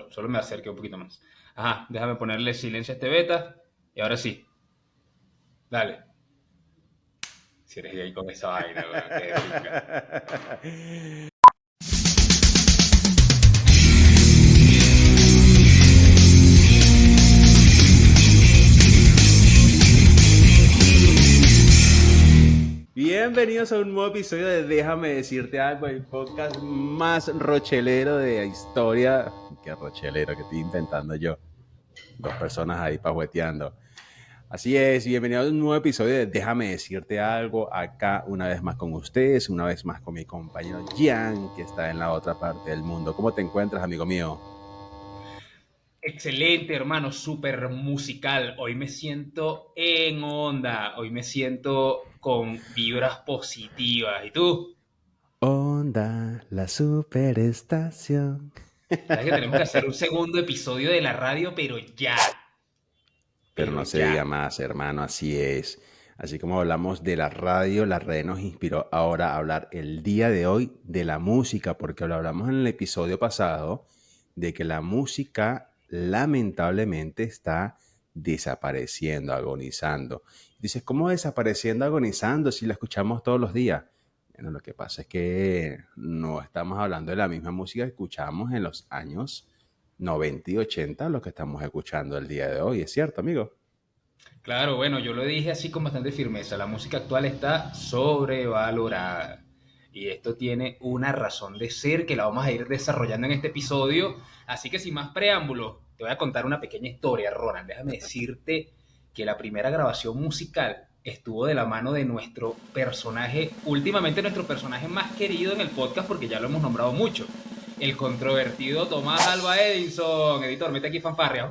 solo me acerqué un poquito más. Ajá, déjame ponerle silencio a este beta. Y ahora sí, dale. Si eres gay con esa vaina, weón, qué pinga. Bienvenidos a un nuevo episodio de Déjame Decirte Algo, el podcast más rochelero de la historia. Qué rochelero que estoy inventando yo. Dos personas ahí pajueteando. Así es, bienvenidos a un nuevo episodio de Déjame Decirte Algo. Acá una vez más con ustedes, una vez más con mi compañero Gian, que está en la otra parte del mundo. ¿Cómo te encuentras, amigo mío? Excelente, hermano, súper musical. Hoy me siento en onda. Hoy me siento con vibras positivas. ¿Y tú? Onda, la superestación. Sabes que tenemos que hacer un segundo episodio de la radio, pero ya. Pero Pero no se ya. diga más, hermano, así es. Así como hablamos de la radio nos inspiró ahora a hablar el día de hoy de la música, porque lo hablamos en el episodio pasado de que la música lamentablemente está desapareciendo, agonizando. Dices, ¿cómo desapareciendo, agonizando si la escuchamos todos los días? Bueno, lo que pasa es que no estamos hablando de la misma música que escuchamos en los años 90 y 80, lo que estamos escuchando el día de hoy. ¿Es cierto, amigo? Claro, bueno, yo lo dije así con bastante firmeza. La música actual está sobrevalorada. Y esto tiene una razón de ser que la vamos a ir desarrollando en este episodio. Así que sin más preámbulos, te voy a contar una pequeña historia, Ronald. Déjame decirte que la primera grabación musical estuvo de la mano de nuestro personaje, últimamente nuestro personaje más querido en el podcast porque ya lo hemos nombrado mucho. El controvertido Tomás Alba Edison. Editor, mete aquí fanfarria.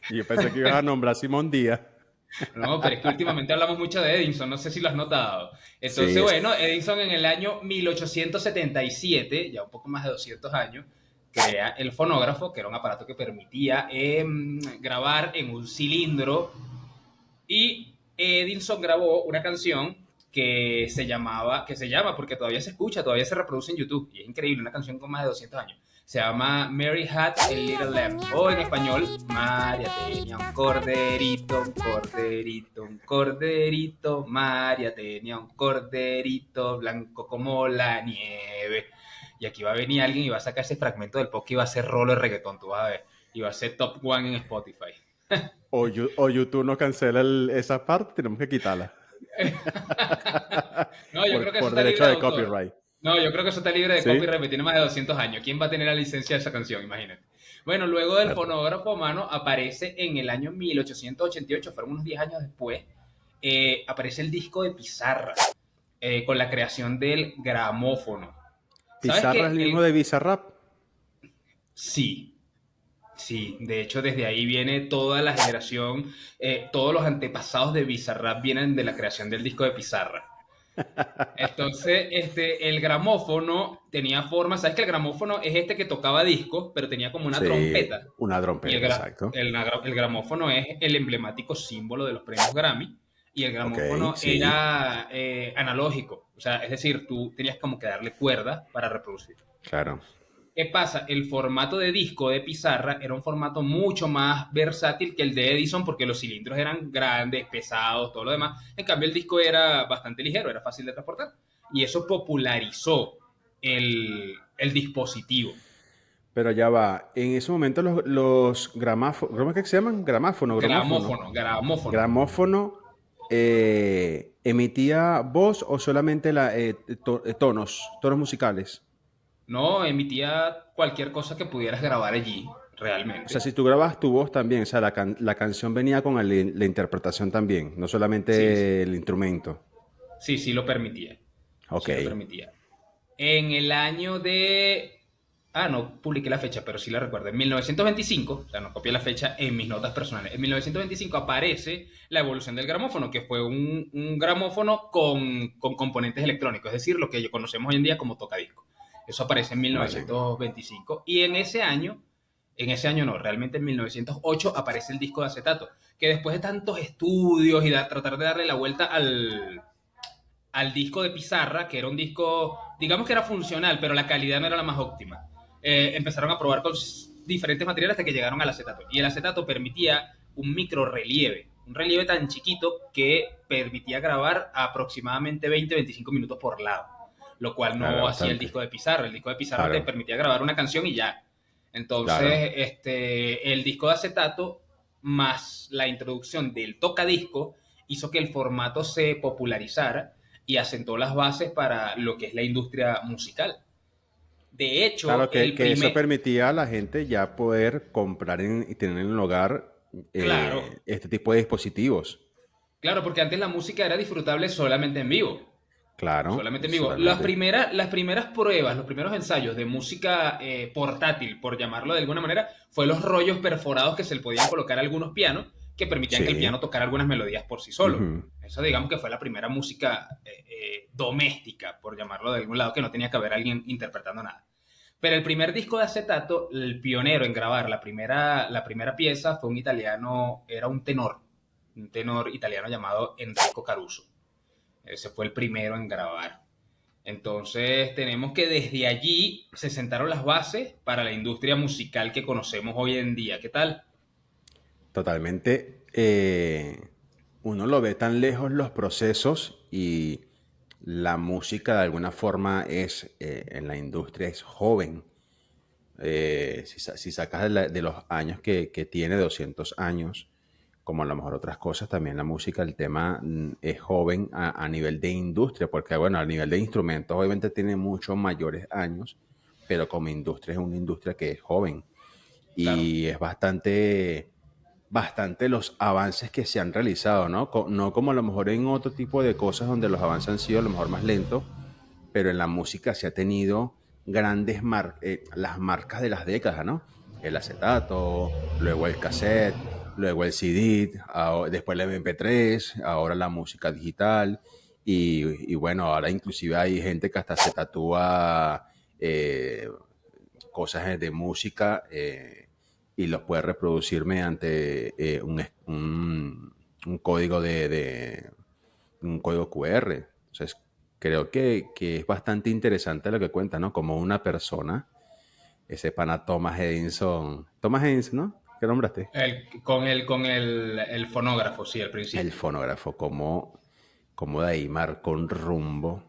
Y yo pensé que ibas a nombrar a Simón Díaz. No, pero es que últimamente hablamos mucho de Edison, no sé si lo has notado. Entonces, Sí, es. bueno, Edison en el año 1877, ya un poco más de 200 años, crea el fonógrafo, que era un aparato que permitía grabar en un cilindro. Y Edison grabó una canción que se llama, porque todavía se escucha, todavía se reproduce en YouTube, y es increíble, una canción con más de 200 años. Se llama Mary Had a Little Lamb, o en español, María tenía un corderito, un corderito, María tenía un corderito blanco como la nieve. Y aquí va a venir alguien y va a sacar ese fragmento del podcast y va a hacer rolo de reggaetón, tú vas a ver, y va a ser top one en Spotify. O YouTube no cancela esa parte, tenemos que quitarla. No, yo creo que eso Por está derecho libre de de autor. copyright. No, yo creo que eso está libre de ¿Sí? copyright, tiene más de 200 años. ¿Quién va a tener la licencia de esa canción? Imagínate. Bueno, luego del Claro. fonógrafo, mano, aparece en el año 1888, fueron unos 10 años después, aparece el disco de pizarra, con la creación del gramófono. ¿Sabes Pizarra es qué? el mismo de Bizarrap. Sí, sí, de hecho desde ahí viene toda la generación, todos los antepasados de Bizarrap vienen de la creación del disco de pizarra. Entonces, el gramófono tenía forma, ¿sabes que el gramófono es este que tocaba discos, pero tenía como una Sí, trompeta? una Y trompeta, exacto. el gramófono es el emblemático símbolo de los premios Grammy, y el Ok, gramófono sí, era analógico, o sea, es decir, tú tenías como que darle cuerda para reproducir. claro. ¿Qué pasa? El formato de disco de pizarra era un formato mucho más versátil que el de Edison porque los cilindros eran grandes, pesados, todo lo demás. En cambio, el disco era bastante ligero, era fácil de transportar. Y eso popularizó el dispositivo. Pero ya va. En ese momento los gramáfonos, ¿cómo es que se llaman? Gramófono. Gramófono. Gramófono emitía voz o solamente tonos musicales. No emitía cualquier cosa que pudieras grabar allí, O sea, realmente. si tú grabas tu voz también, o sea, la canción venía con la interpretación también, no Sí, solamente el instrumento. sí, sí lo permitía. Ok. Sí lo permitía. En el año de... Ah, no publiqué la fecha, pero sí la recuerdo. En 1925, o sea, no copié la fecha en mis notas personales. En 1925 aparece la evolución del gramófono, que fue un gramófono con componentes electrónicos, es decir, lo que conocemos hoy en día como tocadiscos. Eso aparece en Vale. 1925. Y en ese año no, realmente en 1908 aparece el disco de acetato, que después de tantos estudios y de tratar de darle la vuelta al disco de pizarra, que era un disco, digamos que era funcional, pero la calidad no era la más óptima. empezaron a probar con diferentes materiales hasta que llegaron al acetato. Y el acetato permitía un micro relieve, un relieve tan chiquito que permitía grabar aproximadamente 20-25 minutos por lado, lo cual Claro, no hacía el bastante. disco de pizarra. El disco de pizarra te Claro, permitía grabar una canción y ya. claro. Entonces, el disco de acetato más la introducción del tocadisco hizo que el formato se popularizara y asentó las bases para lo que es la industria musical. De hecho, Claro el que eso primer, permitía a la gente ya poder comprar y tener en el hogar claro, este tipo de dispositivos. claro, porque antes la música era disfrutable solamente en vivo. Claro, Solamente en vivo. solamente. Las primeras pruebas, los primeros ensayos de música portátil, por llamarlo de alguna manera, fue los rollos perforados que se le podían colocar a algunos pianos que permitían que el piano Sí. tocara algunas melodías por sí solo. Ujú. Eso digamos que fue la primera música doméstica, por llamarlo de algún lado, que no tenía que haber alguien interpretando nada. Pero el primer disco de acetato, el pionero en grabar la primera pieza fue un italiano, era un tenor italiano llamado Enrico Caruso. Ese fue el primero en grabar. Entonces tenemos que desde allí se sentaron las bases para la industria musical que conocemos hoy en día. ¿Qué tal? Totalmente. Uno lo ve tan lejos los procesos y la música de alguna forma es, en la industria es joven. Si sacas de los años que tiene, 200 años, como a lo mejor otras cosas, también la música, el tema es joven a nivel de industria, porque bueno, a nivel de instrumentos obviamente tiene muchos mayores años, pero como industria es una industria que es joven Claro, y es bastante los avances que se han realizado, ¿no? No como a lo mejor en otro tipo de cosas donde los avances han sido a lo mejor más lentos, pero en la música se ha tenido las marcas de las décadas, ¿no? El acetato, luego el cassette, luego el CD, después el MP3, ahora la música digital y bueno, ahora inclusive hay gente que hasta se tatúa cosas de música y los puede reproducir mediante un código un código QR. Entonces, creo que es bastante interesante lo que cuenta, ¿no? Como una persona, ese pana Thomas Edison, ¿no? ¿Qué nombraste? el fonógrafo, sí, al El principio. fonógrafo, como de ahí marcó un rumbo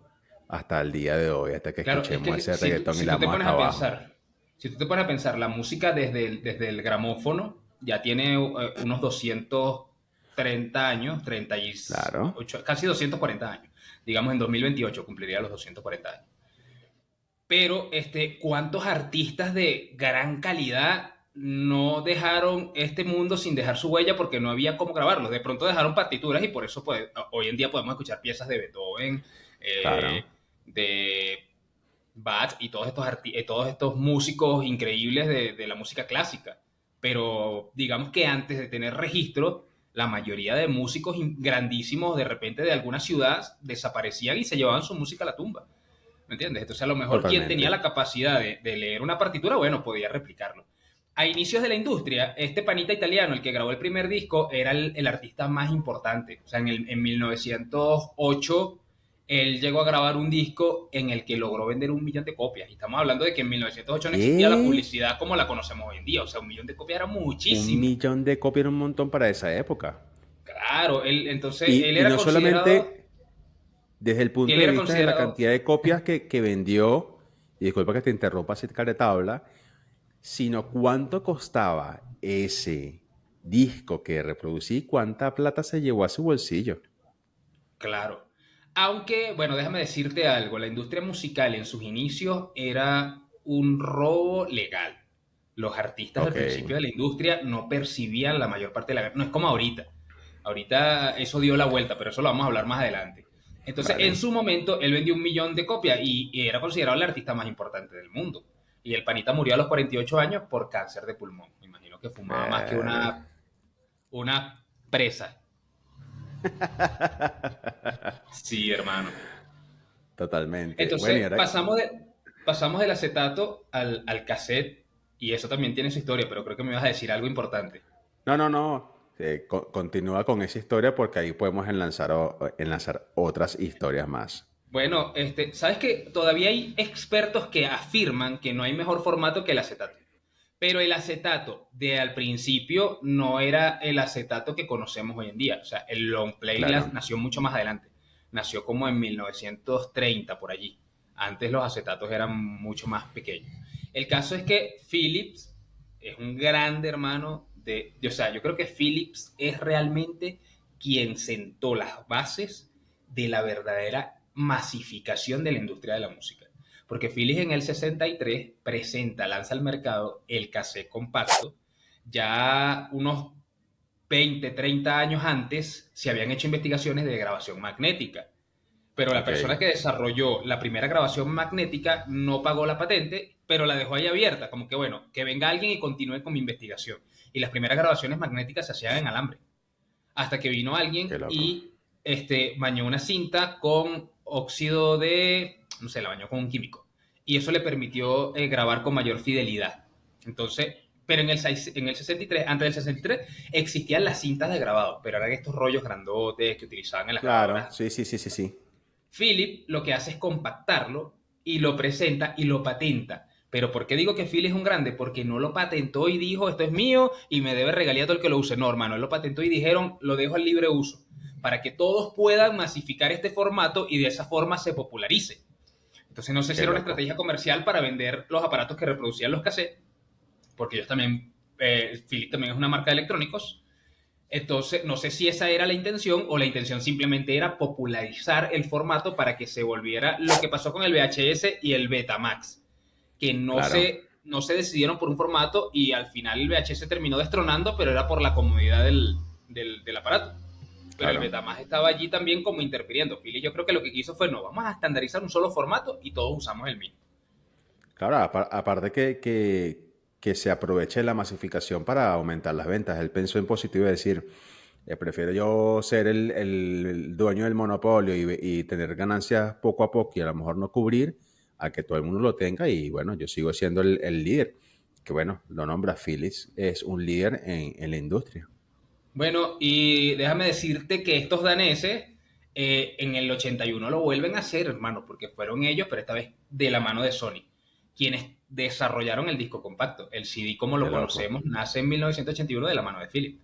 hasta el día de hoy, hasta que Claro, es escuchemos que ese reggaetón y si le tú te damos pones hasta a abajo. pensar, si tú te pones a pensar, la música desde el gramófono ya tiene unos 230 años, Claro. 38, casi 240 años. Digamos, en 2028 cumpliría los 240 años. Pero ¿cuántos artistas de gran calidad no dejaron este mundo sin dejar su huella porque no había cómo grabarlos? De pronto dejaron partituras y por eso pues, hoy en día podemos escuchar piezas de Beethoven, Claro. de Bach y todos estos músicos increíbles de la música clásica. Pero digamos que antes de tener registro, la mayoría de músicos grandísimos de repente de alguna ciudad desaparecían y se llevaban su música a la tumba. ¿Me entiendes? Entonces, a lo mejor quien tenía Totalmente. la capacidad de leer una partitura, bueno, podía replicarlo. A inicios de la industria, este panita italiano, el que grabó el primer disco, era el artista más importante. O sea, en 1908, él llegó a grabar un disco en el que logró vender 1 millón de copias. Y estamos hablando de que en 1908 no existía la ¿Qué? publicidad como la conocemos hoy en día. O sea, 1 millón de copias era Un muchísimo. millón de copias era un montón para esa época. Claro, entonces él Y era no considerado, solamente desde el él punto de era vista de la considerado, cantidad de copias que vendió, y disculpa que te interrumpa así de tabla, sino cuánto costaba ese disco que reproducí y cuánta plata se llevó a su bolsillo. claro. Aunque, bueno, déjame decirte algo, la industria musical en sus inicios era un robo legal. Los artistas al Ok, principio de la industria no percibían la mayor parte de la... No es como ahorita. Ahorita eso dio la vuelta, pero eso lo vamos a hablar más adelante. Entonces, en vale. su momento, él vendió 1 millón de copias y era considerado el artista más importante del mundo. Y el panita murió a los 48 años por cáncer de pulmón. Me imagino que fumaba más que Verga. una presa. Sí, hermano. Totalmente. Bueno, y Entonces ahora... pasamos del acetato al cassette y eso también tiene su historia, pero creo que me vas a decir algo importante. No, no, no. Continúa con esa historia porque ahí podemos enlazar otras historias más. Bueno, sabes que todavía hay expertos que afirman que no hay mejor formato que el acetato. Pero el acetato de al principio no era el acetato que conocemos hoy en día. O sea, el long play Claro, nació mucho más adelante. Nació como en 1930 por allí. Antes los acetatos eran mucho más pequeños. El caso es que Philips es un grande hermano o sea, yo creo que Philips es realmente quien sentó las bases de la verdadera masificación de la industria de la música. Porque Philips en el 63 lanza al mercado el cassette compacto. Ya unos 20, 30 años antes se habían hecho investigaciones de grabación magnética. Pero la ok, persona que desarrolló la primera grabación magnética no pagó la patente, pero la dejó ahí abierta, como que bueno, que venga alguien y continúe con mi investigación. Y las primeras grabaciones magnéticas se hacían en alambre hasta que vino qué alguien loco. y bañó una cinta con óxido de, no sé, la bañó con un químico. Y eso le permitió grabar con mayor fidelidad. Entonces, pero en el 63, antes del 63, existían las cintas de grabado, pero eran estos rollos grandotes que utilizaban en las Claro, grabadoras. sí, sí, sí, sí, sí. Philip lo que hace es compactarlo y lo presenta y lo patenta. Pero ¿por qué digo que Phil es un grande? Porque no lo patentó y dijo, esto es mío y me debe regalía todo el que lo use. No, hermano, él lo patentó y dijeron, lo dejo al libre uso, para que todos puedan masificar este formato y de esa forma se popularice. Entonces no sé si Qué era una loco. estrategia comercial para vender los aparatos que reproducían los cassettes, porque ellos también, Philip también es una marca de electrónicos, entonces, no sé si esa era la intención o la intención simplemente era popularizar el formato para que se volviera lo que pasó con el VHS y el Betamax, que Claro, no se decidieron por un formato y al final el VHS terminó destronando, pero era por la comodidad del aparato. Pero el claro. Betamax estaba allí también como interfiriendo. Philly yo creo que lo que quiso fue, no, vamos a estandarizar un solo formato y todos usamos el mismo. Claro, aparte que se aproveche la masificación para aumentar las ventas. Él pensó en positivo y decir, prefiero yo ser el dueño del monopolio y tener ganancias poco a poco y a lo mejor no cubrir a que todo el mundo lo tenga y bueno, yo sigo siendo el líder. Que bueno, lo nombra Philips, es un líder en la industria. Bueno, y déjame decirte que estos daneses en el 81 lo vuelven a hacer, hermano, porque fueron ellos, pero esta vez de la mano de Sony, quienes desarrollaron el disco compacto. El CD, como lo Qué loco. conocemos, nace en 1981 de la mano de Philips.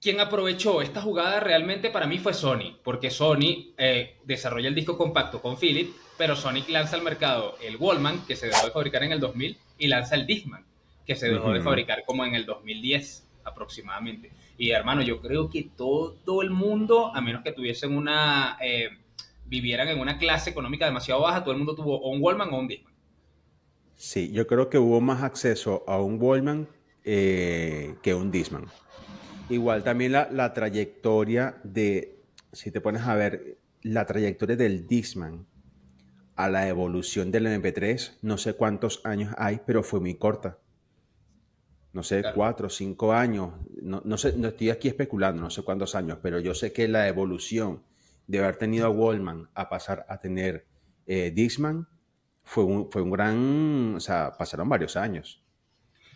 Quien aprovechó esta jugada realmente para mí fue Sony, porque Sony desarrolla el disco compacto con Philips, pero Sony lanza al mercado el Walkman, que se dejó de fabricar en el 2000, y lanza el Discman, que se dejó de Ujú. fabricar como en el 2010 aproximadamente. Y hermano, yo creo que todo el mundo, a menos que tuviesen vivieran en una clase económica demasiado baja, todo el mundo tuvo o un Walkman o un Discman. Sí, yo creo que hubo más acceso a un Wallman que un Discman. Igual también la trayectoria si te pones a ver, la trayectoria del Discman a la evolución del MP3, no sé cuántos años hay, pero fue muy corta. No sé, Claro. 4 o 5 años. No sé, no estoy aquí especulando, no sé cuántos años, pero yo sé que la evolución de haber tenido a Wallman a pasar a tener Discman fue un gran, o sea, pasaron varios años.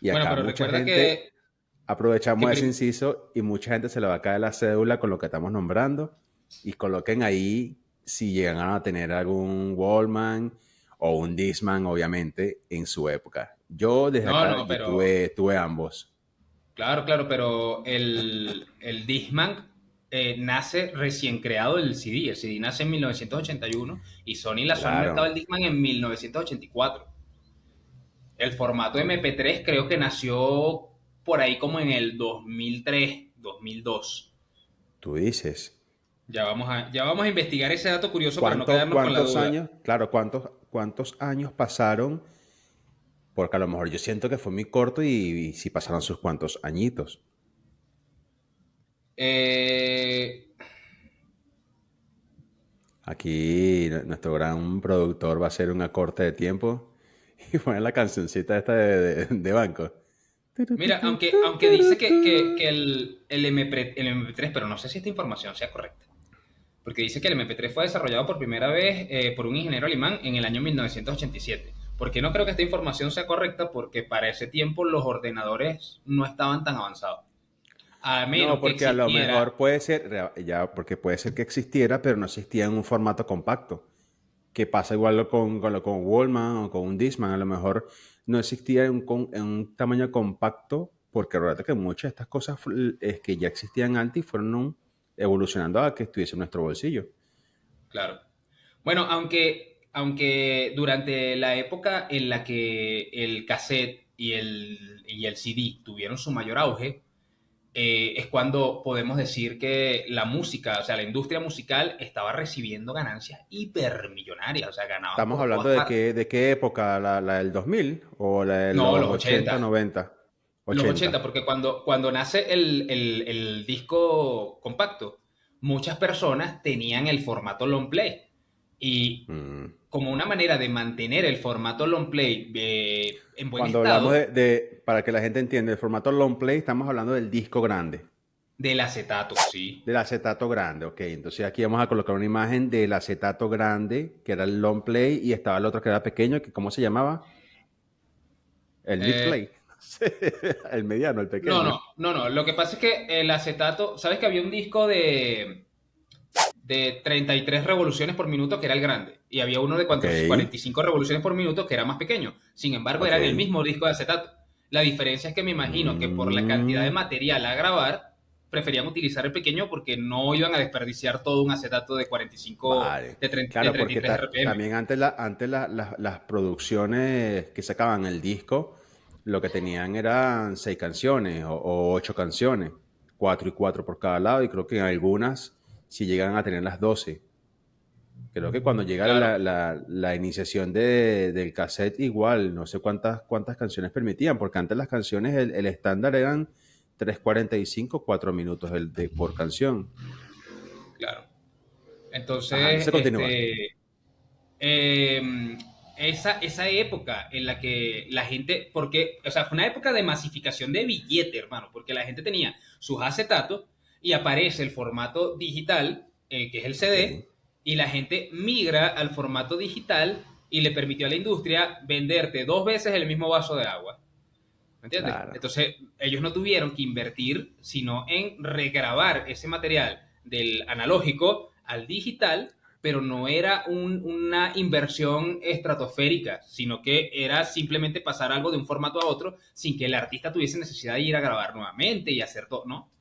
Y Bueno, acá pero mucha recuerda gente que aprovechamos ese prim- inciso y mucha gente se le va a caer la cédula con lo que estamos nombrando y coloquen ahí si llegan a tener algún Wallman o un Discman, obviamente, en su época. Yo desde no, acá, no, yo pero tuve ambos. claro, claro, pero el Discman nace recién creado el CD. El CD nace en 1981 y Sony lanzó al mercado Claro. el Discman en 1984. El formato MP3 creo que nació por ahí como en el 2003, 2002. Tú dices. Ya vamos a investigar ese dato curioso para no ¿Cuántos, quedarnos con la cuántos duda. años? Claro, ¿cuántos años pasaron? Porque a lo mejor yo siento que fue muy corto y sí pasaron sus cuantos añitos. Eh, Aquí nuestro gran productor va a hacer un acorte de tiempo y poner la cancioncita esta de banco. Mira, aunque dice que el MP3, pero no sé si esta información sea correcta. Porque dice que el MP3 fue desarrollado por primera vez por un ingeniero alemán en el año 1987. Porque no creo que esta información sea correcta porque para ese tiempo los ordenadores no estaban tan avanzados. a No, menos que porque a lo existiera. mejor puede ser, ya, porque puede ser que existiera, pero no existía en un formato compacto. Que pasa igual con Wallman o con un Discman, a lo mejor no existía en un tamaño compacto, porque recuerda que muchas de estas cosas es que ya existían antes y fueron evolucionando a que estuviese en nuestro bolsillo. Claro. Bueno, aunque durante la época en la que el cassette y el CD tuvieron su mayor auge, es cuando podemos decir que la música, o sea, la industria musical estaba recibiendo ganancias hipermillonarias, o sea, ganaban Estamos por hablando todas partes. de qué época, la del 2000 o la de No, los los 80 80. 90 Los 80. 80, porque cuando nace el disco compacto, muchas personas tenían el formato long play. Y Mm. como una manera de mantener el formato long play en buen Cuando hablamos estado, para que la gente entienda, el formato long play, estamos hablando del disco grande, del acetato, sí. del acetato grande, ok. Entonces aquí vamos a colocar una imagen del acetato grande, que era el long play, y estaba el otro que era pequeño, que ¿cómo se llamaba? El mid Eh, play. El mediano, el no, pequeño. no, no, no. Lo que pasa es que el acetato, ¿sabes que había un disco de 33 revoluciones por minuto que era el grande? Y había uno de Ok, 45 revoluciones por minuto que era más pequeño. Sin embargo, ok. eran el mismo disco de acetato. La diferencia es que me imagino que por la cantidad de Mm, material a grabar, preferían utilizar el pequeño porque no iban a desperdiciar todo un acetato de 45, vale. de Claro, porque 33 RPM. también antes las producciones que sacaban el disco, lo que tenían eran 6 canciones o 8 canciones, 4 y 4 por cada lado, y creo que en algunas sí llegan a tener las 12. Creo que cuando llega Claro, la iniciación del cassette, igual, no sé cuántas canciones permitían, porque antes las canciones, el estándar eran 3:45 4 minutos por canción. claro. Ajá, Entonces, entonces continúa. eh, esa época en la que la gente, porque, o sea, fue una época de masificación de billete, hermano, porque la gente tenía sus acetatos y aparece el formato digital, que es el Ok, CD, y la gente migra al formato digital y le permitió a la industria venderte dos veces el mismo vaso de agua. ¿Me entiendes? claro. Entonces, ellos no tuvieron que invertir, sino en regrabar ese material del analógico al digital, pero no era una inversión estratosférica, sino que era simplemente pasar algo de un formato a otro sin que el artista tuviese necesidad de ir a grabar nuevamente y hacer todo, ¿no?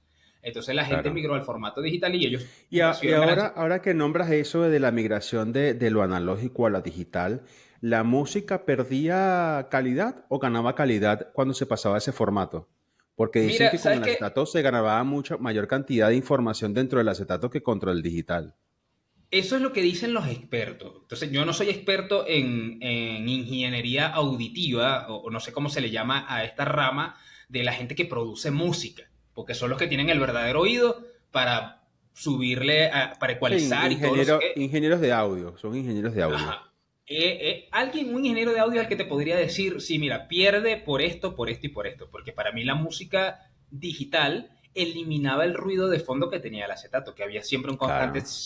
Entonces la gente Claro. migró al formato digital y ellos Y recibieron ahora, ganancias. ahora que nombras eso de la migración de lo analógico a lo digital, ¿la música perdía calidad o ganaba calidad cuando se pasaba a ese formato? Porque dicen Mira, que con ¿sabes el qué? acetato se ganaba mucha mayor cantidad de información dentro del acetato que contra el digital. Eso es lo que dicen los expertos. Entonces, yo no soy experto en ingeniería auditiva, o no sé cómo se le llama a esta rama de la gente que produce música, porque son los que tienen el verdadero oído para subirle, para Sí, ecualizar y todo no sé qué. ingenieros de audio, son ingenieros de audio. Ajá. Un ingeniero de audio al que te podría decir, sí, mira, pierde por esto y por esto, porque para mí la música digital eliminaba el ruido de fondo que tenía el acetato, que había siempre un constante. Claro,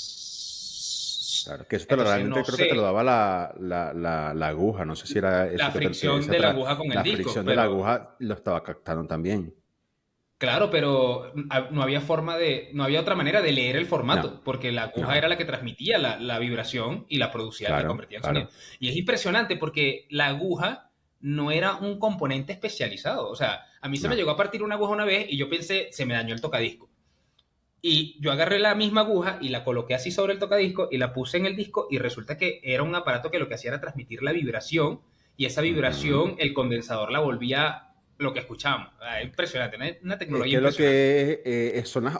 claro. Que eso Entonces, realmente no creo que te lo sé, daba la aguja. No sé si era la eso fricción de la aguja con el la disco, fricción de la pero aguja lo estaba captando también. claro, pero no había no había otra manera de leer el No, formato, porque la aguja no. era la que transmitía la vibración y la producía, la Claro, convertía en sonido. claro. Y es impresionante porque la aguja no era un componente especializado. O sea, a mí se me No, llegó a partir una aguja una vez y yo pensé, se me dañó el tocadisco. Y yo agarré la misma aguja y la coloqué así sobre el tocadisco y la puse en el disco y resulta que era un aparato que lo que hacía era transmitir la vibración y esa ujú. vibración el condensador la volvía lo que escuchábamos. Ah, impresionante, una Es tecnología que lo impresionante. que son las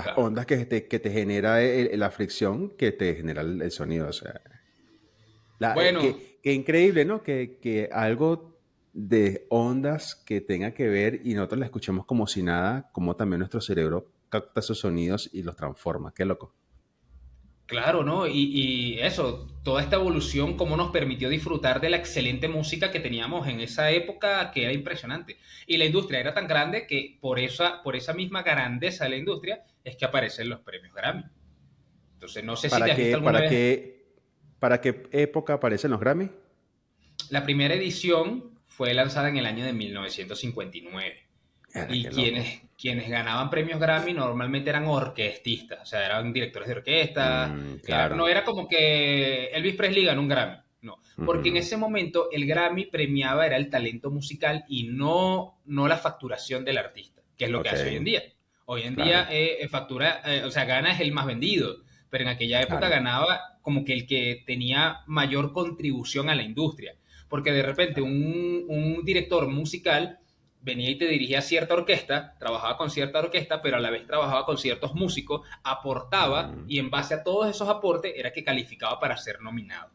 Claro. ondas que te genera la fricción que te genera el sonido. O sea, Bueno, que increíble, ¿no? Que algo de ondas que tenga que ver y nosotros la escuchemos como si nada, como también nuestro cerebro capta esos sonidos y los transforma. Qué loco. claro, ¿no? Y eso, toda esta evolución, cómo nos permitió disfrutar de la excelente música que teníamos en esa época, que era impresionante. Y la industria era tan grande que por esa misma grandeza de la industria es que aparecen los premios Grammy. Entonces, no sé si te ¿Para has visto qué, alguna para vez. qué, para qué época aparecen los Grammy? La primera edición fue lanzada en el año de 1959. Qué Y loco. quienes ganaban premios Grammy normalmente eran orquestistas, o sea, eran directores de orquesta. No Claro. era como que Elvis Presley ganó un Grammy, no. Porque en Ujú. ese momento el Grammy premiaba era el talento musical y no la facturación del artista, que es lo que Ok, hace hoy en día. Hoy en día claro, factura, o sea, gana es el más vendido, pero en aquella época claro, ganaba como que el que tenía mayor contribución a la industria. Porque de repente claro. un director musical venía y te dirigía cierta orquesta, trabajaba con cierta orquesta, pero a la vez trabajaba con ciertos músicos, aportaba Ujú. y en base a todos esos aportes era que calificaba para ser nominado.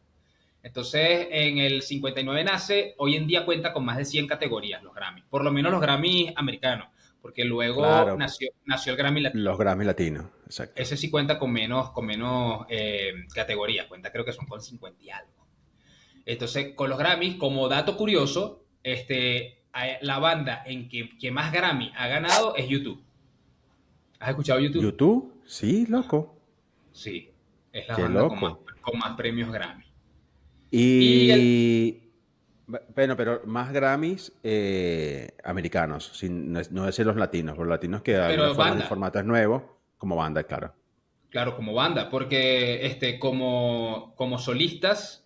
Entonces, en el 59 nace, hoy en día cuenta con más de 100 categorías los Grammy, por lo menos los Grammy americanos, porque luego Claro, nació el Grammy los latino. Grammy latinos, exacto. Ese sí cuenta con menos categorías, cuenta creo que son con 50 y algo. Entonces, con los Grammys, como dato curioso, la banda que más Grammy ha ganado es YouTube. ¿Has escuchado YouTube? ¿YouTube? Sí, loco. Sí, es la Qué banda loco. con más premios Grammy. Y el, Y bueno, pero más Grammys americanos, no decir los latinos, los latinos que de alguna pero forma el banda, formato es nuevo, como banda, claro. claro, como banda, porque como solistas,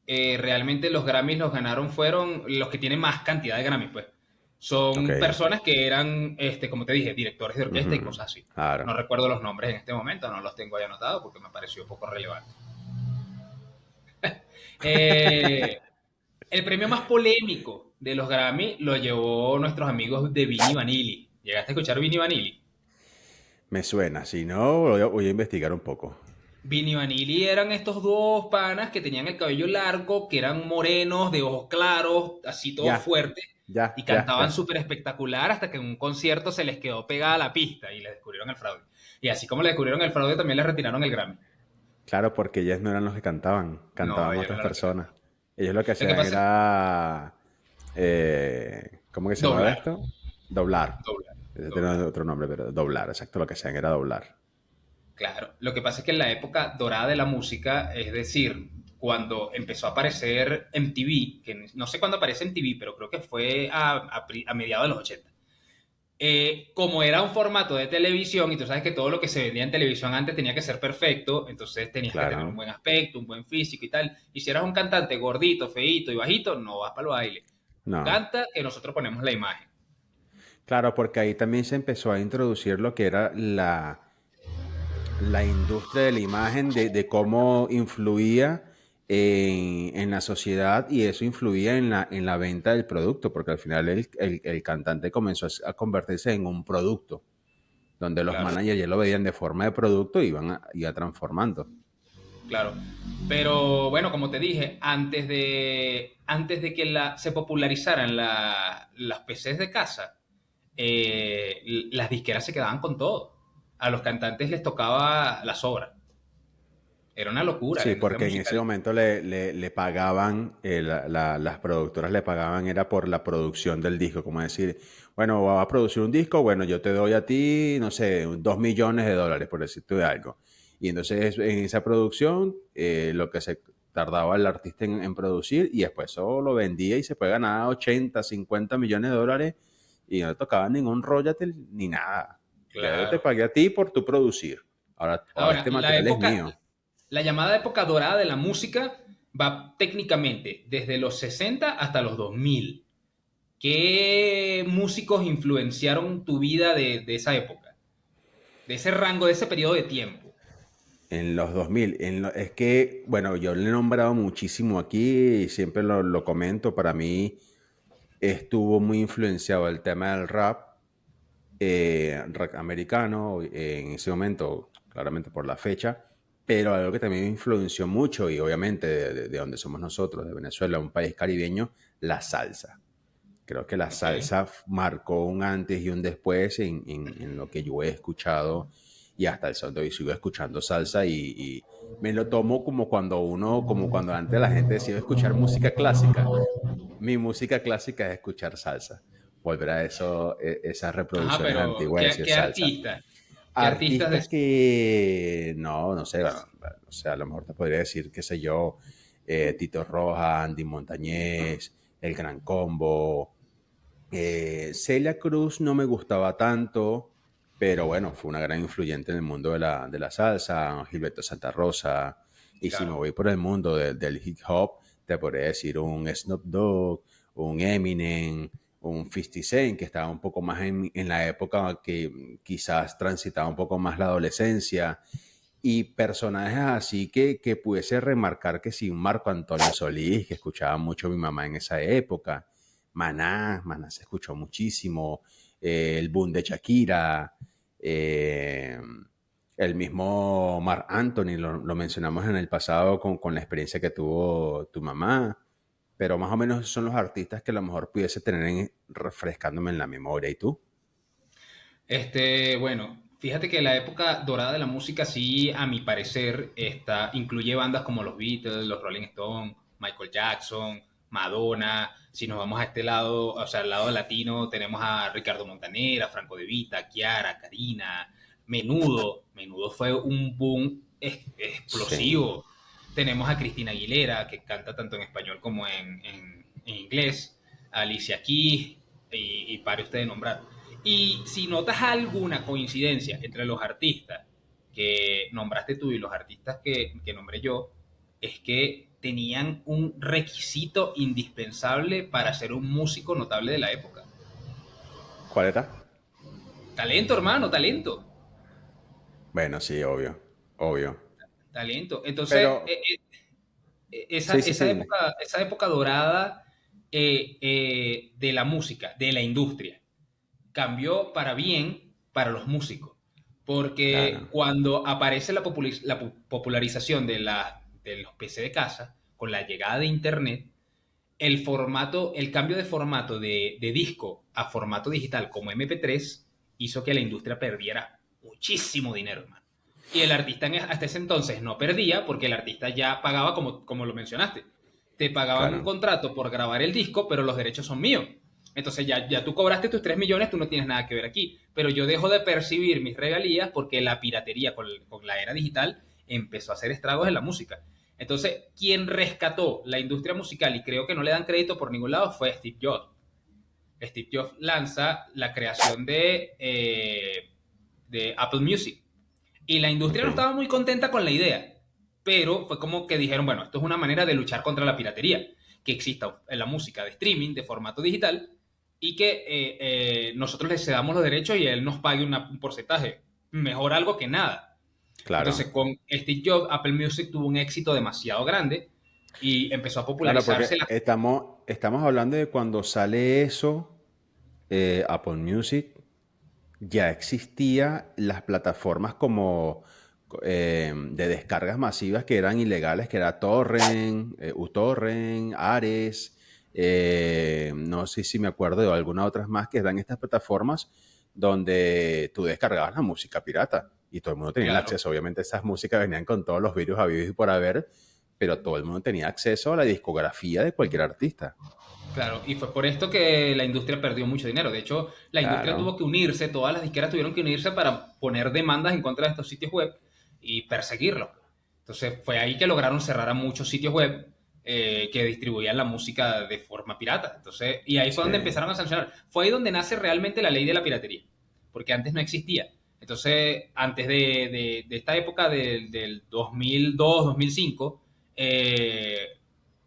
realmente los Grammys los ganaron fueron los que tienen más cantidad de Grammys, pues. Ok. Son personas que eran, como te dije, directores de orquesta y Ujú. cosas así. Claro. No recuerdo los nombres en este momento, no los tengo ahí anotados porque me pareció poco relevante. Eh, el premio más polémico de los Grammy lo llevó nuestros amigos de Vini Vanilli. ¿Llegaste a escuchar Vini Vanilli? Me suena, si no, voy a investigar un poco. Vini Vanilli eran estos dos panas que tenían el cabello largo, que eran morenos, de ojos claros, así todos Ya, fuertes, y cantaban ya. súper espectacular hasta que en un concierto se les quedó pegada la pista y les descubrieron el fraude. Y así como le descubrieron el fraude, también le retiraron el Grammy. Claro, porque ellos no eran los que cantaban, No, cantaban ellos no otras le retiraron. personas. Ellos lo que Lo que hacían pasa es era, ¿cómo que se llamaba doblar, esto? Doblar. doblar, Ese tiene doblar. otro nombre, pero doblar, exacto, lo que hacían era doblar. Claro, lo que pasa es que en la época dorada de la música, es decir, cuando empezó a aparecer MTV, que no sé cuándo aparece MTV, pero creo que fue a mediados de los 80. Como era un formato de televisión, y tú sabes que todo lo que se vendía en televisión antes tenía que ser perfecto, entonces tenías que tener un Claro, buen aspecto, un buen físico y tal. Y si eras un cantante gordito, feíto y bajito, no vas para el baile. Tú no. canta que nosotros ponemos la imagen. Claro, porque ahí también se empezó a introducir lo que era la industria de la imagen, de cómo influía en la sociedad y eso influía en la venta del producto, porque al final el cantante comenzó a convertirse en un producto, donde los Claro, managers ya lo veían de forma de producto y iba transformando. claro. Pero bueno, como te dije, antes de que se popularizaran las PCs de casa, las disqueras se quedaban con todo. A los cantantes les tocaba la sobra. Era una locura la Sí, industria porque en ese musical. momento le pagaban, las productoras le pagaban, era por la producción del disco, como decir, bueno, vas a producir un disco, bueno, yo te doy a ti, no sé, 2 millones de dólares, por decirte algo. Y entonces en esa producción, lo que se tardaba el artista en producir, y después eso lo vendía y se puede ganar 80, 50 millones de dólares y no le tocaba ningún royalty ni nada. Ya yo te Claro. pagué a ti por tu producir. Ahora Ahora, este material es mío. la llamada época dorada de la música va técnicamente desde los 60 hasta los 2000. ¿Qué músicos influenciaron tu vida de esa época? De ese rango, de ese periodo de tiempo. En los 2000, es que, bueno, yo le he nombrado muchísimo aquí y siempre lo comento, para mí estuvo muy influenciado el tema del rap americano, en ese momento, claramente por la fecha, pero algo que también influenció mucho y obviamente de donde somos nosotros, de Venezuela, un país caribeño, la salsa. Creo que la Ok. salsa marcó un antes y un después en lo que yo he escuchado y hasta el sol de hoy sigo escuchando salsa y me lo tomo como cuando antes la gente decía escuchar música clásica. Mi música clásica es escuchar salsa. Volver a eso, esas Ajá, reproducciones pero antiguas, es decir, ¿qué salsa. artista? ¿Qué artistas Artistas que, no sé, bueno, o sea, a lo mejor te podría decir, qué sé yo, Tito Roja, Andy Montañez, El Gran Combo, Celia Cruz no me gustaba tanto, pero bueno, fue una gran influyente en el mundo de la salsa, Gilberto Santa Rosa. Y si me Claro. voy por el mundo del hip hop, te podría decir un Snoop Dogg, un Eminem, un 50 Cent, que estaba un poco más en la época que quizás transitaba un poco más la adolescencia. Y personajes así que pudiese remarcar que sí, un Marco Antonio Solís, que escuchaba mucho mi mamá en esa época. Maná se escuchó muchísimo. El boom de Shakira. eh, el mismo Marc Anthony, lo mencionamos en el pasado con la experiencia que tuvo tu mamá. Pero más o menos son los artistas que a lo mejor pudiese tener refrescándome en la memoria. ¿Y tú? Bueno, fíjate que la época dorada de la música, sí, a mi parecer, incluye bandas como los Beatles, los Rolling Stones, Michael Jackson, Madonna. Si nos vamos a este lado, o sea, al lado latino, tenemos a Ricardo Montaner, a Franco De Vita, Kiara, Karina, Menudo. Menudo fue un boom Sí. explosivo. Tenemos a Cristina Aguilera, que canta tanto en español como en inglés, a Alicia Keys, y pare usted de nombrar. Y si notas alguna coincidencia entre los artistas que nombraste tú y los artistas que nombré yo, es que tenían un requisito indispensable para ser un músico notable de la época. ¿Cuál era? Talento, hermano, talento. Bueno, sí, obvio. Obvio. Talento. Entonces, Pero, esa, sí, sí, esa, sí, dime. época, esa época dorada de la música, de la industria, cambió para bien para los músicos. Porque Claro. cuando aparece la popularización de los PC de casa, con la llegada de Internet, el cambio de formato de disco a formato digital como MP3 hizo que la industria perdiera muchísimo dinero, hermano. Y el artista hasta ese entonces no perdía porque el artista ya pagaba, como lo mencionaste. Te pagaban un Claro. contrato por grabar el disco, pero los derechos son míos. Entonces ya tú cobraste tus 3 millones, tú no tienes nada que ver aquí. Pero yo dejo de percibir mis regalías porque la piratería con la era digital empezó a hacer estragos en la música. Entonces, quien rescató la industria musical, y creo que no le dan crédito por ningún lado, fue Steve Jobs. Steve Jobs lanza la creación de Apple Music. Y la industria no Ok. estaba muy contenta con la idea, pero fue como que dijeron, bueno, esto es una manera de luchar contra la piratería, que exista en la música de streaming, de formato digital, y que nosotros le cedamos los derechos y él nos pague un porcentaje. Mejor algo que nada. Claro. Entonces, con Steve Jobs, Apple Music tuvo un éxito demasiado grande y empezó a Claro, popularizarse porque estamos hablando de cuando sale eso, Apple Music, ya existía las plataformas como de descargas masivas que eran ilegales, que era Torrent, uTorrent, Ares, no sé si me acuerdo de algunas otras más que eran estas plataformas donde tú descargabas la música pirata y todo el mundo tenía el claro. acceso. Obviamente esas músicas venían con todos los virus habidos y por haber, pero todo el mundo tenía acceso a la discografía de cualquier artista. Claro, y fue por esto que la industria perdió mucho dinero. De hecho, la industria tuvo Claro, que unirse, todas las disqueras tuvieron que unirse para poner demandas en contra de estos sitios web y perseguirlos. Entonces fue ahí que lograron cerrar a muchos sitios web que distribuían la música de forma pirata. Entonces, y ahí fue sí, donde empezaron a sancionar. Fue ahí donde nace realmente la ley de la piratería, porque antes no existía. Entonces, antes de esta época del 2002, 2005,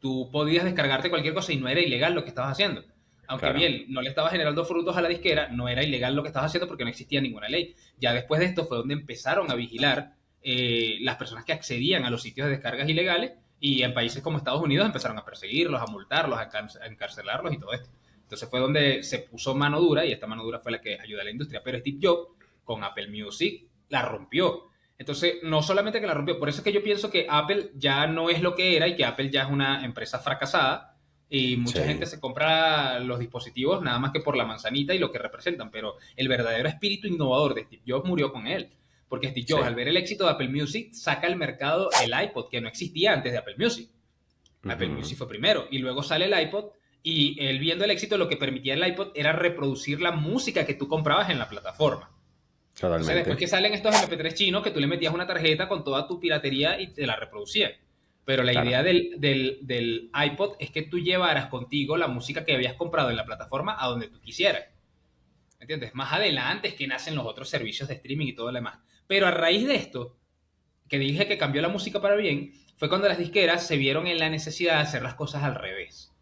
tú podías descargarte cualquier cosa y no era ilegal lo que estabas haciendo. Aunque claro. bien, no le estaba generando frutos a la disquera, no era ilegal lo que estabas haciendo porque no existía ninguna ley. Ya después de esto fue donde empezaron a vigilar las personas que accedían a los sitios de descargas ilegales y en países como Estados Unidos empezaron a perseguirlos, a multarlos, a encarcelarlos y todo esto. Entonces fue donde se puso mano dura y esta mano dura fue la que ayudó a la industria. Pero Steve Jobs con Apple Music la rompió. Entonces, no solamente que la rompió, por eso es que yo pienso que Apple ya no es lo que era y que Apple ya es una empresa fracasada y mucha gente Sí, se compra los dispositivos nada más que por la manzanita y lo que representan, pero el verdadero espíritu innovador de Steve Jobs murió con él, porque Steve sí. Jobs al ver el éxito de Apple Music saca al mercado el iPod, que no existía antes de Apple Music. Apple Ujú. Music fue primero y luego sale el iPod y él viendo el éxito lo que permitía el iPod era reproducir la música que tú comprabas en la plataforma. Entonces, después Totalmente. que salen estos MP3 chinos, que tú le metías una tarjeta con toda tu piratería y te la reproducían. Pero la Claro. idea del iPod es que tú llevaras contigo la música que habías comprado en la plataforma a donde tú quisieras. ¿Entiendes? Más adelante es que nacen los otros servicios de streaming y todo lo demás. Pero a raíz de esto, que dije que cambió la música para bien, fue cuando las disqueras se vieron en la necesidad de hacer las cosas al revés.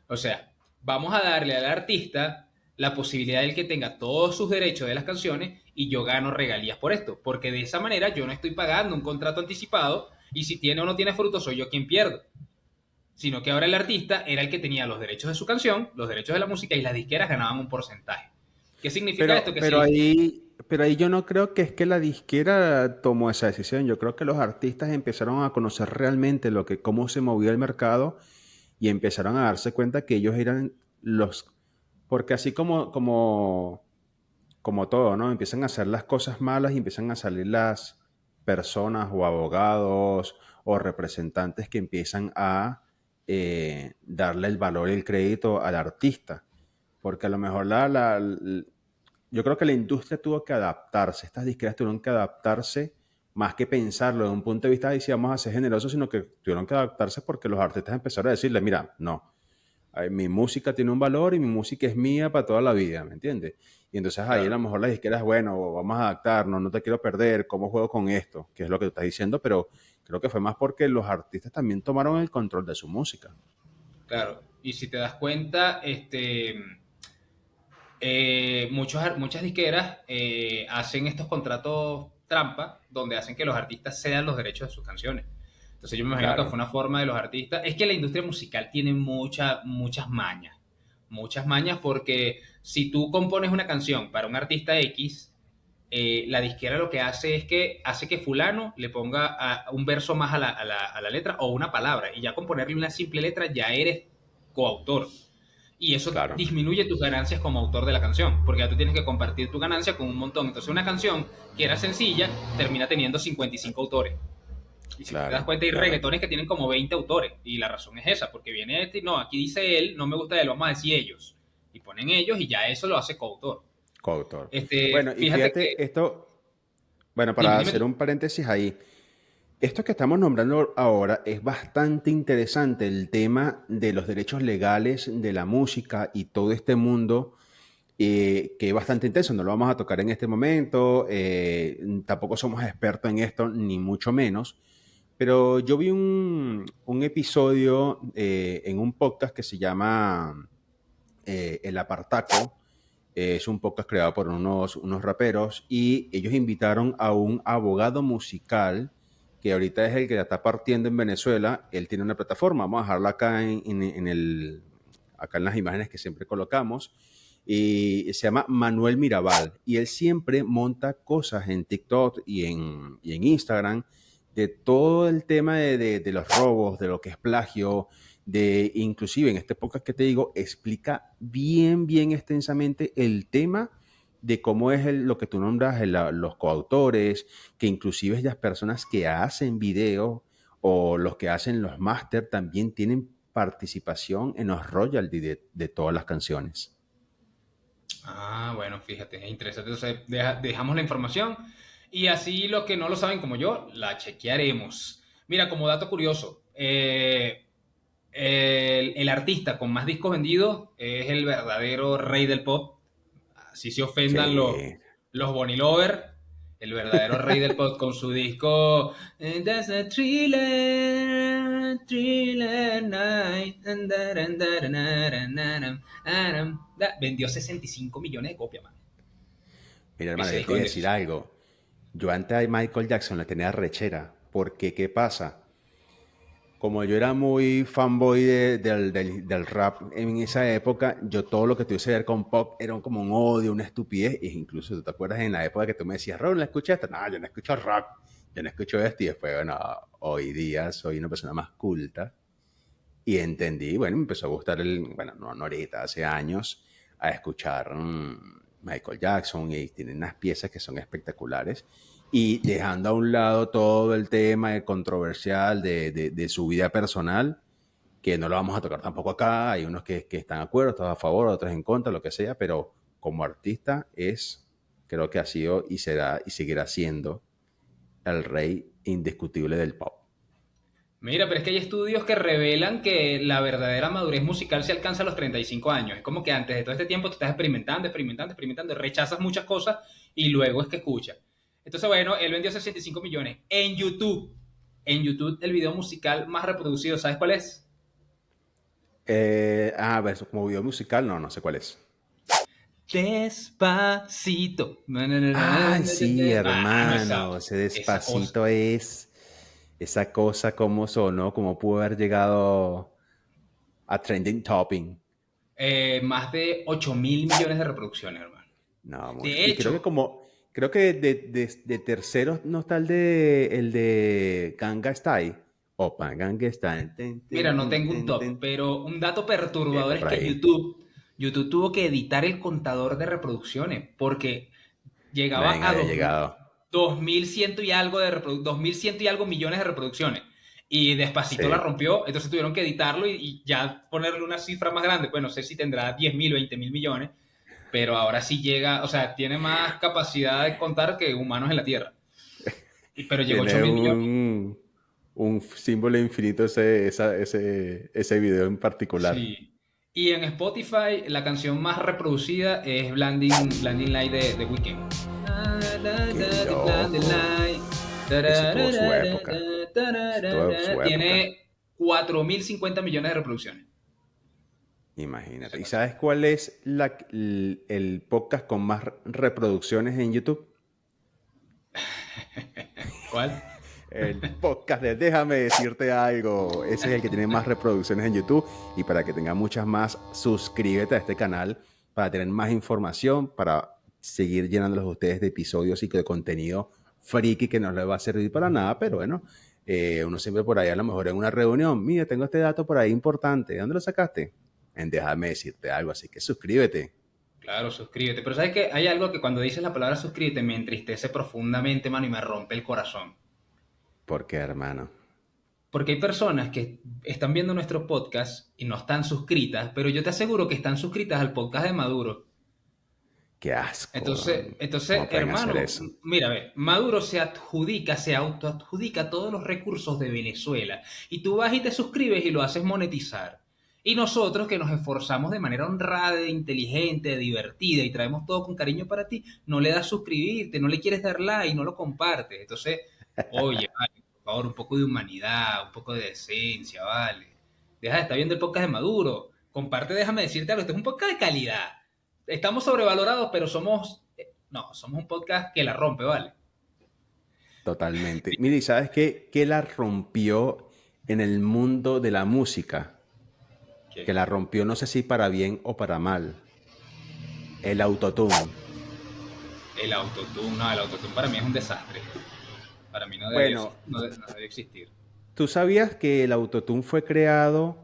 O sea, vamos a darle al artista la posibilidad de que tenga todos sus derechos de las canciones y yo gano regalías por esto, porque de esa manera yo no estoy pagando un contrato anticipado y si tiene o no tiene fruto soy yo quien pierdo, sino que ahora el artista era el que tenía los derechos de su canción, los derechos de la música y las disqueras ganaban un porcentaje. ¿Qué significa esto? Pero, Que pero si ahí, pero ahí yo no creo que es que la disquera tomó esa decisión. Yo creo que los artistas empezaron a conocer realmente cómo se movía el mercado y empezaron a darse cuenta que ellos eran los, porque así como todo, ¿no? Empiezan a hacer las cosas malas y empiezan a salir las personas o abogados o representantes que empiezan a darle el valor y el crédito al artista. Porque a lo mejor yo creo que la industria tuvo que adaptarse, estas disqueras tuvieron que adaptarse más que pensarlo desde un punto de vista de si vamos a ser generosos, sino que tuvieron que adaptarse porque los artistas empezaron a decirle, mira, no, mi música tiene un valor y mi música es mía para toda la vida, ¿me entiendes? Y entonces ahí a lo claro, mejor las disqueras, bueno, vamos a adaptarnos, no te quiero perder, ¿cómo juego con esto? Que es lo que tú estás diciendo, pero creo que fue más porque los artistas también tomaron el control de su música. claro. Y si te das cuenta, muchas disqueras hacen estos contratos trampa donde hacen que los artistas cedan los derechos de sus canciones. Entonces yo me imagino que fue Claro, una forma de los artistas. Es que la industria musical tiene muchas mañas porque si tú compones una canción para un artista X, la disquera lo que hace es que hace que fulano le ponga un verso más a la letra o una palabra y ya con ponerle una simple letra ya eres coautor y eso claro, disminuye tus ganancias como autor de la canción, porque ya tú tienes que compartir tu ganancia con un montón. Entonces una canción que era sencilla termina teniendo 55 autores. Y si tú te das claro, cuenta hay claro. reggaetones que tienen como 20 autores. Y la razón es esa, porque viene este, no, aquí dice él, no me gusta él, vamos a decir ellos. Y ponen ellos y ya eso lo hace coautor. Coautor. Bueno, y Fíjate que, fíjate esto, bueno, dime, para dime hacer tú. un paréntesis ahí, esto que estamos nombrando ahora es bastante interesante, el tema de los derechos legales de la música y todo este mundo que es bastante intenso. No lo vamos a tocar en este momento, tampoco somos expertos en esto, ni mucho menos, pero yo vi un episodio en un podcast que se llama El Apartaco. Es un podcast creado por unos raperos y ellos invitaron a un abogado musical que ahorita es el que la está partiendo en Venezuela. Él tiene una plataforma, vamos a dejarla acá acá en las imágenes que siempre colocamos. Y se llama Manuel Mirabal. Y él siempre monta cosas en TikTok y en Instagram de todo el tema de los robos, de lo que es plagio, de inclusive en este podcast que te digo, explica bien, bien extensamente el tema de cómo es lo que tú nombras, los coautores, que inclusive las personas que hacen videos o los que hacen los máster también tienen participación en los royalties de todas las canciones. Ah, bueno, fíjate, es interesante. Entonces, dejamos la información y así los que no lo saben como yo, la chequearemos. Mira, como dato curioso, el artista con más discos vendidos es el verdadero rey del pop. Así se ofendan Sí. los Bonnie Lover, el verdadero rey del pop con su disco That's a Thriller, Thriller Night. Vendió 65 millones de copias, man. Mira, hermano, Ese yo te disco voy a vendió decir 65. algo. Yo antes de Michael Jackson le tenía rechera. Porque, ¿qué pasa? Como yo era muy fanboy del rap en esa época, yo todo lo que tuviese que ver con pop era como un odio, una estupidez. E incluso, ¿tú te acuerdas en la época que tú me decías, Ron, ¿la escuchaste? No, yo no escucho rap, yo no escucho esto. Y después, bueno, hoy día soy una persona más culta y entendí, bueno, me empezó a gustar bueno, no ahorita, hace años, a escuchar Michael Jackson y tiene unas piezas que son espectaculares. Y dejando a un lado todo el tema controversial de su vida personal, que no lo vamos a tocar tampoco acá, hay unos que están de acuerdo, otros a favor, otros en contra, lo que sea, pero como artista creo que ha sido y será y seguirá siendo el rey indiscutible del pop. Mira, pero es que hay estudios que revelan que la verdadera madurez musical se alcanza a los 35 años. Es como que antes de todo este tiempo tú estás experimentando, experimentando, experimentando, rechazas muchas cosas y luego es que escuchas. Entonces, bueno, él vendió 65 millones en YouTube. En YouTube, el video musical más reproducido, ¿sabes cuál es? A ver, como video musical, no, no sé cuál es. Despacito. Ay, sí, Mano, hermano, ese esa cosa. Despacito es esa cosa como sonó, como pudo haber llegado a trending topping. Más de 8.000 millones de reproducciones, hermano. No, mucho. De Y creo que hecho, creo que de terceros no está el de Ganga Style. Opa, Ganga Style. Ten, mira, ten, no ten, tengo un ten, top, ten. pero un dato Sí, perturbador está es por que ahí. YouTube tuvo que editar el contador de reproducciones porque llegaba Nadie a había 2000, llegado. 2100 y algo 2100 y algo millones de reproducciones. Y Despacito la Sí. rompió, entonces tuvieron que editarlo y ya ponerle una cifra más grande. Pues no sé si tendrá 10.000 o 20.000 millones, pero ahora sí llega, o sea, tiene más capacidad de contar que humanos en la Tierra. Pero llegó a ocho Tiene mil millones. un símbolo infinito ese video en particular. Sí. Y en Spotify, la canción más reproducida es Blinding Light de The Weeknd. ¡Qué loco! Eso tuvo su época. Eso tuvo su época. Tiene 4.050 millones de reproducciones. Esa Imagínate. ¿Y canción. sabes cuál es el podcast con más reproducciones en YouTube? ¿Cuál? El podcast de Déjame decirte algo. Ese es el que tiene más reproducciones en YouTube. Y para que tenga muchas más, suscríbete a este canal para tener más información, para seguir llenándolos a ustedes de episodios y de contenido friki que no les va a servir para nada. Pero bueno, uno siempre por ahí, a lo mejor en una reunión, mira, tengo este dato por ahí importante. ¿De dónde lo sacaste? En Déjame decirte algo. Así que suscríbete. Claro, suscríbete. Pero sabes que hay algo que cuando dices la palabra suscríbete me entristece profundamente, mano, y me rompe el corazón. ¿Por qué, hermano? Porque hay personas que están viendo nuestro podcast y no están suscritas, pero yo te aseguro que están suscritas al podcast de Maduro. Qué asco, Entonces, weón. entonces, ¿Cómo pueden hacer hermano, eso? mira, ve, Maduro se autoadjudica todos los recursos de Venezuela y tú vas y te suscribes y lo haces monetizar. Y nosotros que nos esforzamos de manera honrada, inteligente, divertida y traemos todo con cariño para ti, no le das suscribirte, no le quieres dar like, no lo compartes. Entonces, oye, vale, por favor, un poco de humanidad, un poco de decencia, vale. Deja de estar viendo el podcast de Maduro. Comparte, déjame decirte algo, este es un podcast de calidad. Estamos sobrevalorados, pero somos un podcast que la rompe, ¿vale? Totalmente. Mire, ¿y sabes qué? ¿Qué la rompió en el mundo de la música? Que ¿Qué? la rompió no sé si para bien o para mal. El autotune. El autotune para mí es un desastre. Para mí no debería, Bueno, no debería existir. ¿tú sabías que el autotune fue creado,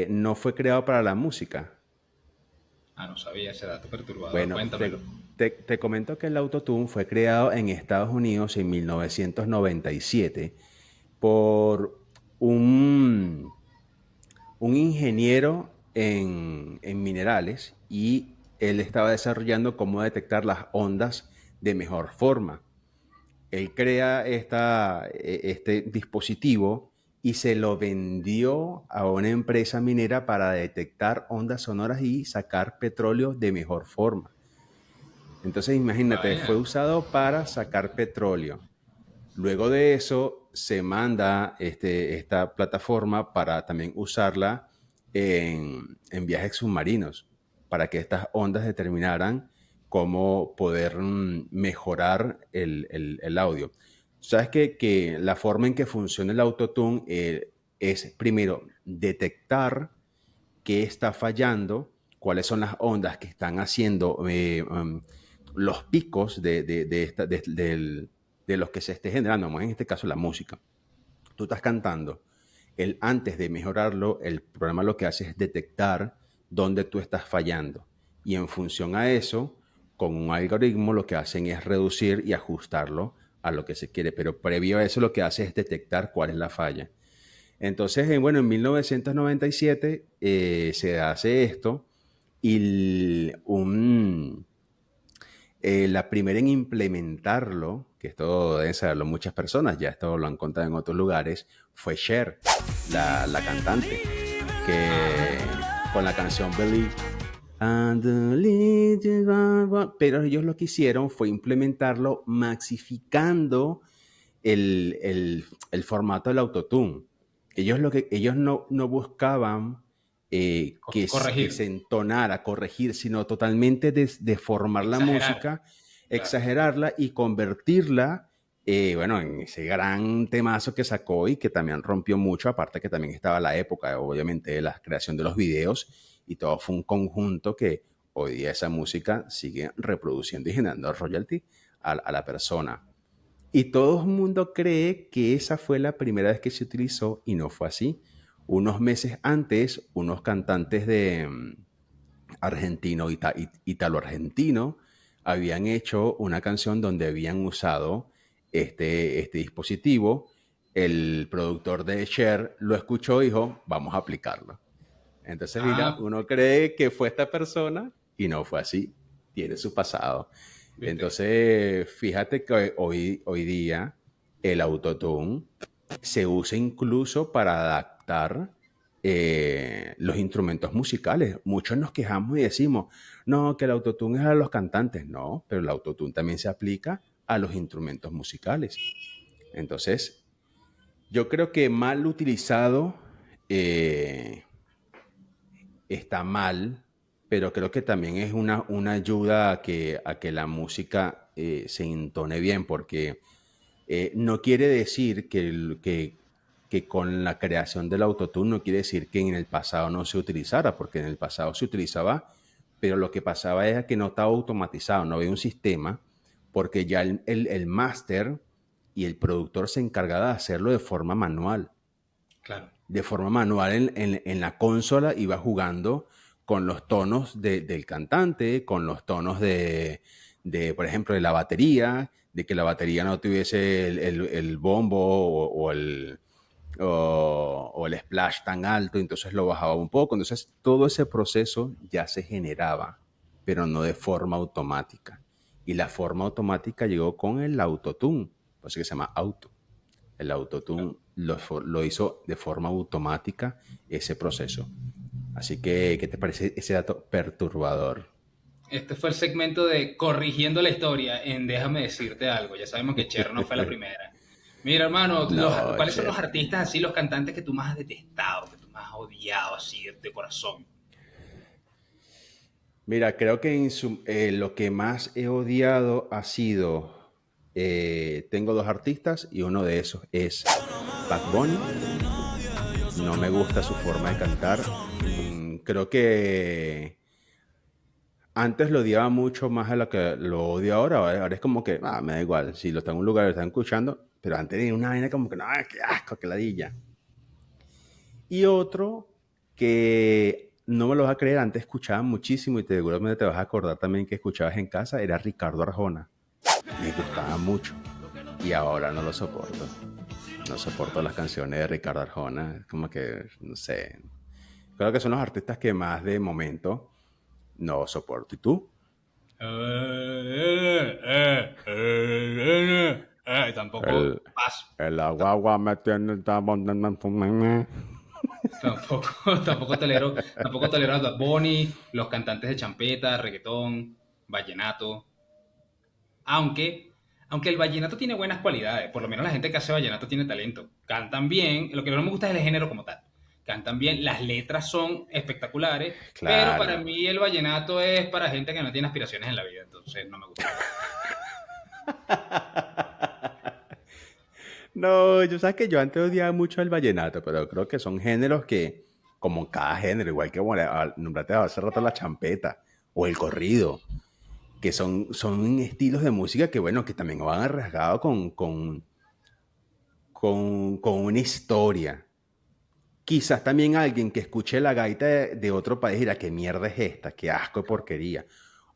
no fue creado para la música? Ah, no sabía ese dato perturbador. Bueno, Cuéntamelo. te comento que el autotune fue creado en Estados Unidos en 1997 por un, un ingeniero en minerales y él estaba desarrollando cómo detectar las ondas de mejor forma. Él crea este dispositivo y se lo vendió a una empresa minera para detectar ondas sonoras y sacar petróleo de mejor forma. Entonces imagínate, Vaya. fue usado para sacar petróleo. Luego de eso se manda esta plataforma para también usarla en viajes submarinos, para que estas ondas determinaran cómo poder mejorar el audio. Sabes que la forma en que funciona el autotune es primero detectar qué está fallando, cuáles son las ondas que están haciendo los picos de los que se esté generando, en este caso la música. Tú estás cantando, él antes de mejorarlo, el programa lo que hace es detectar dónde tú estás fallando. Y en función a eso, con un algoritmo lo que hacen es reducir y ajustarlo a lo que se quiere. Pero previo a eso lo que hace es detectar cuál es la falla. Entonces, bueno, en 1997 se hace esto y La primera en implementarlo, que esto deben saberlo muchas personas, ya esto lo han contado en otros lugares, fue Cher, la cantante, que con la canción Believe. And the little- Pero ellos lo que hicieron fue implementarlo maxificando el formato del autotune. Ellos no buscaban que Corregir, se entonara, corregir, sino totalmente deformar la exagerar. música, Claro. exagerarla y convertirla, bueno, en ese gran temazo que sacó y que también rompió mucho, aparte que también estaba la época, obviamente, de la creación de los videos y todo fue un conjunto que hoy día esa música sigue reproduciendo y generando royalty a la persona. Y todo el mundo cree que esa fue la primera vez que se utilizó y no fue así. Unos meses antes, unos cantantes de argentino, italo-argentino, habían hecho una canción donde habían usado este dispositivo. El productor de Cher lo escuchó y dijo, vamos a aplicarlo. Entonces, mira, Ah, uno cree que fue esta persona y no fue así. Tiene su pasado. viste. Entonces, fíjate que hoy día el autotune se usa incluso para adaptar los instrumentos musicales. Muchos nos quejamos y decimos, no, que el autotune es a los cantantes. No, pero el autotune también se aplica a los instrumentos musicales. Entonces, yo creo que mal utilizado eh, está mal, pero creo que también es una ayuda a que la música se entone bien, porque no quiere decir que con la creación del autotune no quiere decir que en el pasado no se utilizara, porque en el pasado se utilizaba, pero lo que pasaba era que no estaba automatizado, no había un sistema, porque ya el máster y el productor se encargaba de hacerlo de forma manual. Claro. De forma manual en la consola iba jugando con los tonos del cantante, con los tonos por ejemplo, de la batería, de que la batería no tuviese el bombo o el splash tan alto, entonces lo bajaba un poco. Entonces todo ese proceso ya se generaba, pero no de forma automática. Y la forma automática llegó con el autotune, por eso que se llama auto. El autotune lo hizo de forma automática ese proceso. Así que, ¿qué te parece ese dato perturbador? Este fue el segmento de corrigiendo la historia en Déjame decirte algo. Ya sabemos que Cher no fue la primera. Mira, hermano, No, ¿cuáles son los Cher. artistas así, los cantantes que tú más has detestado, que tú más has odiado así de corazón? Mira, creo que lo que más he odiado ha sido, tengo dos artistas y uno de esos es Bad Bunny. No me gusta su forma de cantar. Creo que antes lo odiaba mucho más a lo que lo odio ahora. Ahora es como que, me da igual. Si lo está en un lugar, lo están escuchando. Pero antes era una vaina como que, no, qué asco, qué ladilla. Y otro que no me lo vas a creer, antes escuchaba muchísimo y seguramente te vas a acordar también que escuchabas en casa, era Ricardo Arjona. Me gustaba mucho y ahora no lo soporto. No soporto las canciones de Ricardo Arjona. Es como que, no sé. Creo que son los artistas que más de momento no soporto. ¿Y tú? Tampoco El, paso. el agua me tiene... Tampoco, tampoco tolero a Bad Bunny, los cantantes de champeta, reggaetón, vallenato. Aunque, aunque el vallenato tiene buenas cualidades, por lo menos la gente que hace vallenato tiene talento. Cantan bien, lo que no me gusta es el género como tal. Cantan bien, las letras son espectaculares, pero para Claro. mí el vallenato es para gente que no tiene aspiraciones en la vida, entonces no me gusta. No, yo sabes que yo antes odiaba mucho el vallenato, pero creo que son géneros que, como cada género, igual que bueno, nombraste hace rato la champeta o el corrido, que son estilos de música que, bueno, que también van arriesgados con una historia. Quizás también alguien que escuche la gaita de otro país dirá, ¿qué mierda es esta? ¿Qué asco de porquería?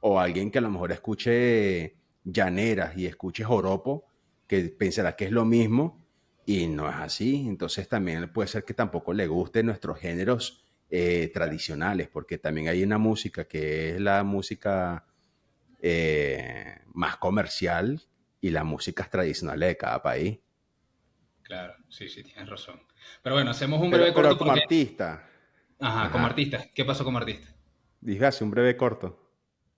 O alguien que a lo mejor escuche llaneras y escuche joropo, que pensará que es lo mismo y no es así. Entonces también puede ser que tampoco le gusten nuestros géneros tradicionales, porque también hay una música que es la música más comercial y las músicas tradicionales de cada país. Claro, sí, sí, tienes razón. Pero bueno, hacemos un breve Pero corto como porque... artista, Ajá, como ajá, artista. ¿Qué pasó como artista? dije hace un breve corto.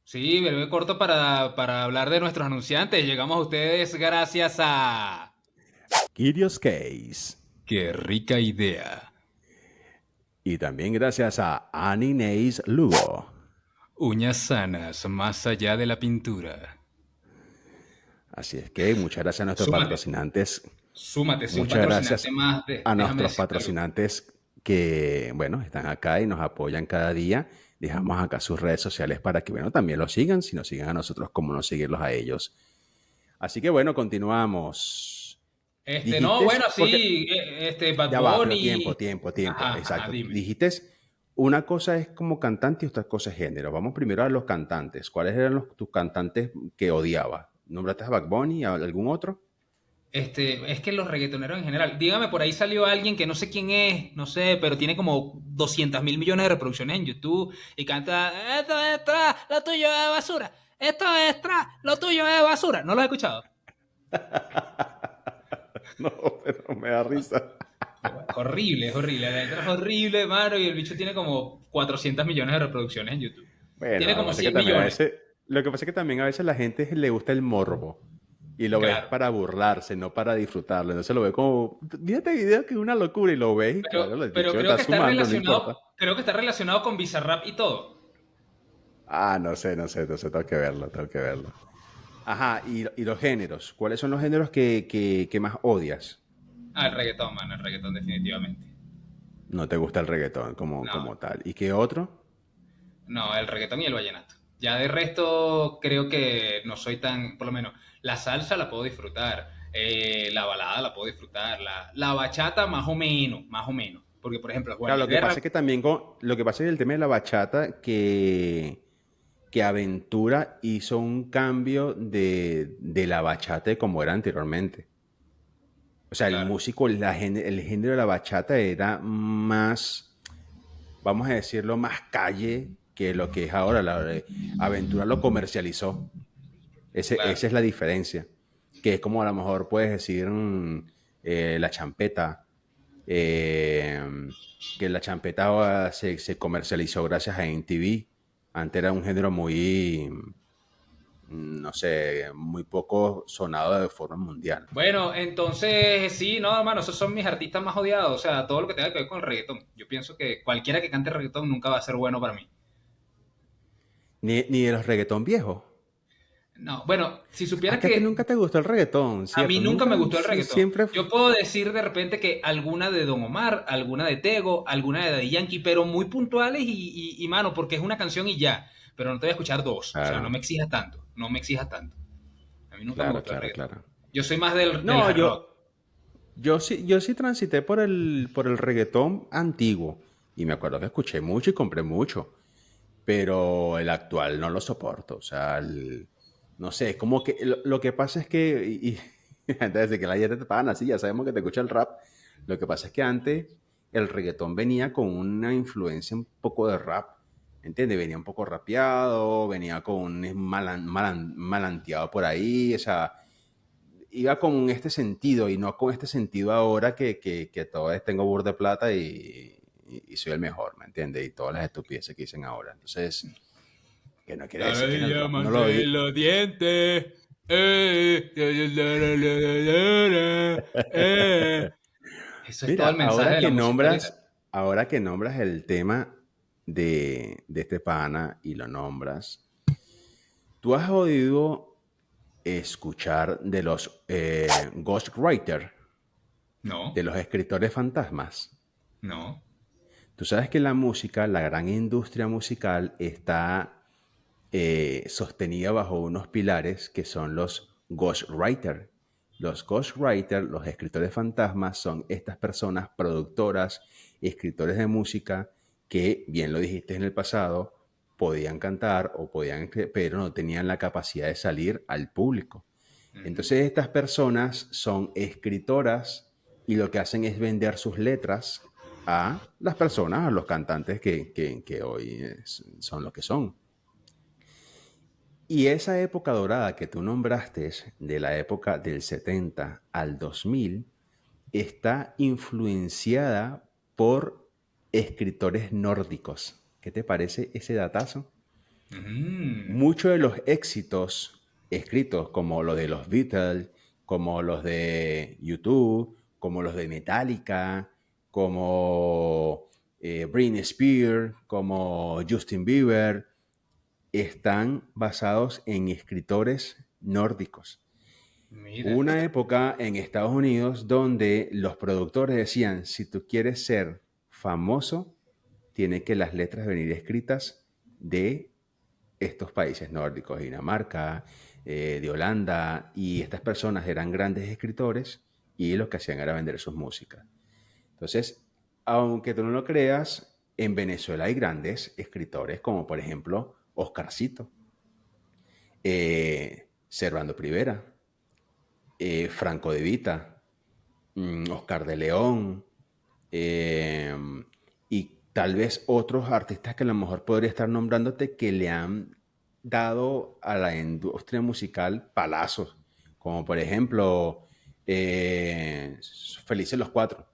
Sí, breve corto para hablar de nuestros anunciantes. Llegamos a ustedes gracias a... Kirios Case. ¡Qué rica idea! Y también gracias a Annie Nays Lugo. Uñas sanas más allá de la pintura. Así es que muchas gracias a nuestros Súmate, patrocinantes. súmate, si un Muchas patrocinante gracias más, a déjame nuestros decirte algo. patrocinantes que, bueno, están acá y nos apoyan cada día. Dejamos acá sus redes sociales para que, bueno, también los sigan. Si nos siguen a nosotros, como no seguirlos a ellos. Así que, bueno, continuamos. No, Dijiste, bueno, porque sí, Bad ya va, pero tiempo, Bunny. tiempo, tiempo. Ajá, ajá, Exacto. dime. Dijiste, una cosa es como cantante y otra cosa es género. Vamos primero a los cantantes. ¿Cuáles eran tus cantantes que odiabas? ¿Nombraste a Bad Bunny, a algún otro? Es que los reggaetoneros en general, dígame, por ahí salió alguien que no sé quién es, no sé, pero tiene como 200 mil millones de reproducciones en YouTube y canta, esto es tra, lo tuyo es basura, esto es tra, lo tuyo es basura. ¿No lo has escuchado? No, pero me da risa. Es horrible, la letra es horrible, mano, y el bicho tiene como 400 millones de reproducciones en YouTube. Bueno, Tiene lo que como pasa es que 100 también a millones. veces, lo que pasa es que también a veces a la gente le gusta el morbo y lo ves Claro. para burlarse, no para disfrutarlo. Entonces lo ve como, mira este video que es una locura y lo ves y claro, el Pero bicho está sumando, no importa. creo que está relacionado con Bizarrap y todo. Ah, no sé, tengo que verlo, tengo que verlo. Ajá, y los géneros, ¿cuáles son los géneros que más odias? Ah, el reggaetón, mano, el reggaetón definitivamente. No te gusta el reggaetón como, No, como tal. ¿Y qué otro? no, el reggaetón y el vallenato. Ya de resto creo que no soy tan, por lo menos, la salsa la puedo disfrutar, la balada la puedo disfrutar, la bachata más o menos. Porque, por ejemplo, Juan Claro, Luis lo que Guerra, pasa es que también lo que pasa es el tema de la bachata que Aventura hizo un cambio de la bachata de como era anteriormente. O sea, el claro, músico, el género de la bachata era más, vamos a decirlo, más calle que lo que es ahora. Aventura lo comercializó. claro. Esa es la diferencia. Que es como a lo mejor puedes decir la champeta. eh, que la champeta ahora se comercializó gracias a MTV. Antes era un género muy, no sé, muy poco sonado de forma mundial. Bueno, entonces sí, no, hermano, esos son mis artistas más odiados. O sea, todo lo que tenga que ver con el reggaetón. Yo pienso que cualquiera que cante reggaetón nunca va a ser bueno para mí. Ni de los reggaetón viejos. No, bueno, si Ah, supieras que a ti que nunca te gustó el reggaetón, a mí ¿cierto? nunca me Nunca, gustó el reggaetón. siempre. Yo puedo decir de repente que alguna de Don Omar, alguna de Tego, alguna de Daddy Yankee, pero muy puntuales mano, porque es una canción y ya. Pero no te voy a escuchar dos. O sea, no Claro, me exijas tanto. No me exijas tanto. A mí nunca me claro, gustó el claro, reggaetón. claro. Yo soy más del No, hard rock. yo sí transité por el reggaetón antiguo. Y me acuerdo que escuché mucho y compré mucho. Pero el actual no lo soporto. O sea, no sé, es como que lo que pasa es que, desde que la gente te pagan así, ya sabemos que te escucha el rap. Lo que pasa es que antes el reggaetón venía con una influencia un poco de rap. ¿Entiendes? Venía un poco rapeado, venía con un malanteado por ahí, o sea, iba con este sentido y no con este sentido ahora que todo es tengo burda de plata y soy el mejor, ¿me entiendes? Y todas las estupideces que dicen ahora. Entonces, que no quiere Ahora decir que en le el rap no llaman lo de di. los dientes. Eso es todo Mira, el mensaje de la música ahorita. ahora que nombras el tema de este pana y lo nombras, ¿tú has oído escuchar de los ghostwriter, No, de los escritores fantasmas? no. Tú sabes que la música, la gran industria musical, está sostenida bajo unos pilares que son los ghostwriter. Los ghostwriter, los escritores fantasmas, son estas personas productoras y escritores de música que, bien lo dijiste en el pasado, podían cantar o podían, pero no tenían la capacidad de salir al público. Ujú. Entonces estas personas son escritoras y lo que hacen es vender sus letras a las personas, a los cantantes que hoy son lo que son. Y esa época dorada que tú nombraste, de la época del 70 al 2000, está influenciada por escritores nórdicos. ¿Qué te parece ese datazo? Mm, Muchos de los éxitos escritos, como los de los Beatles, como los de YouTube, como los de Metallica, como Britney Spears, como Justin Bieber, están basados en escritores nórdicos. Hubo mira, una época en Estados Unidos donde los productores decían, si tú quieres ser famoso, tiene que las letras venir escritas de estos países nórdicos, Dinamarca, de Holanda, y estas personas eran grandes escritores y lo que hacían era vender sus músicas. Entonces, aunque tú no lo creas, en Venezuela hay grandes escritores como por ejemplo Oscarcito, Servando Privera, Franco de Vita, Oscar de León, eh, y tal vez otros artistas que a lo mejor podría estar nombrándote que le han dado a la industria musical palazos, como por ejemplo eh, Felices los Cuatro.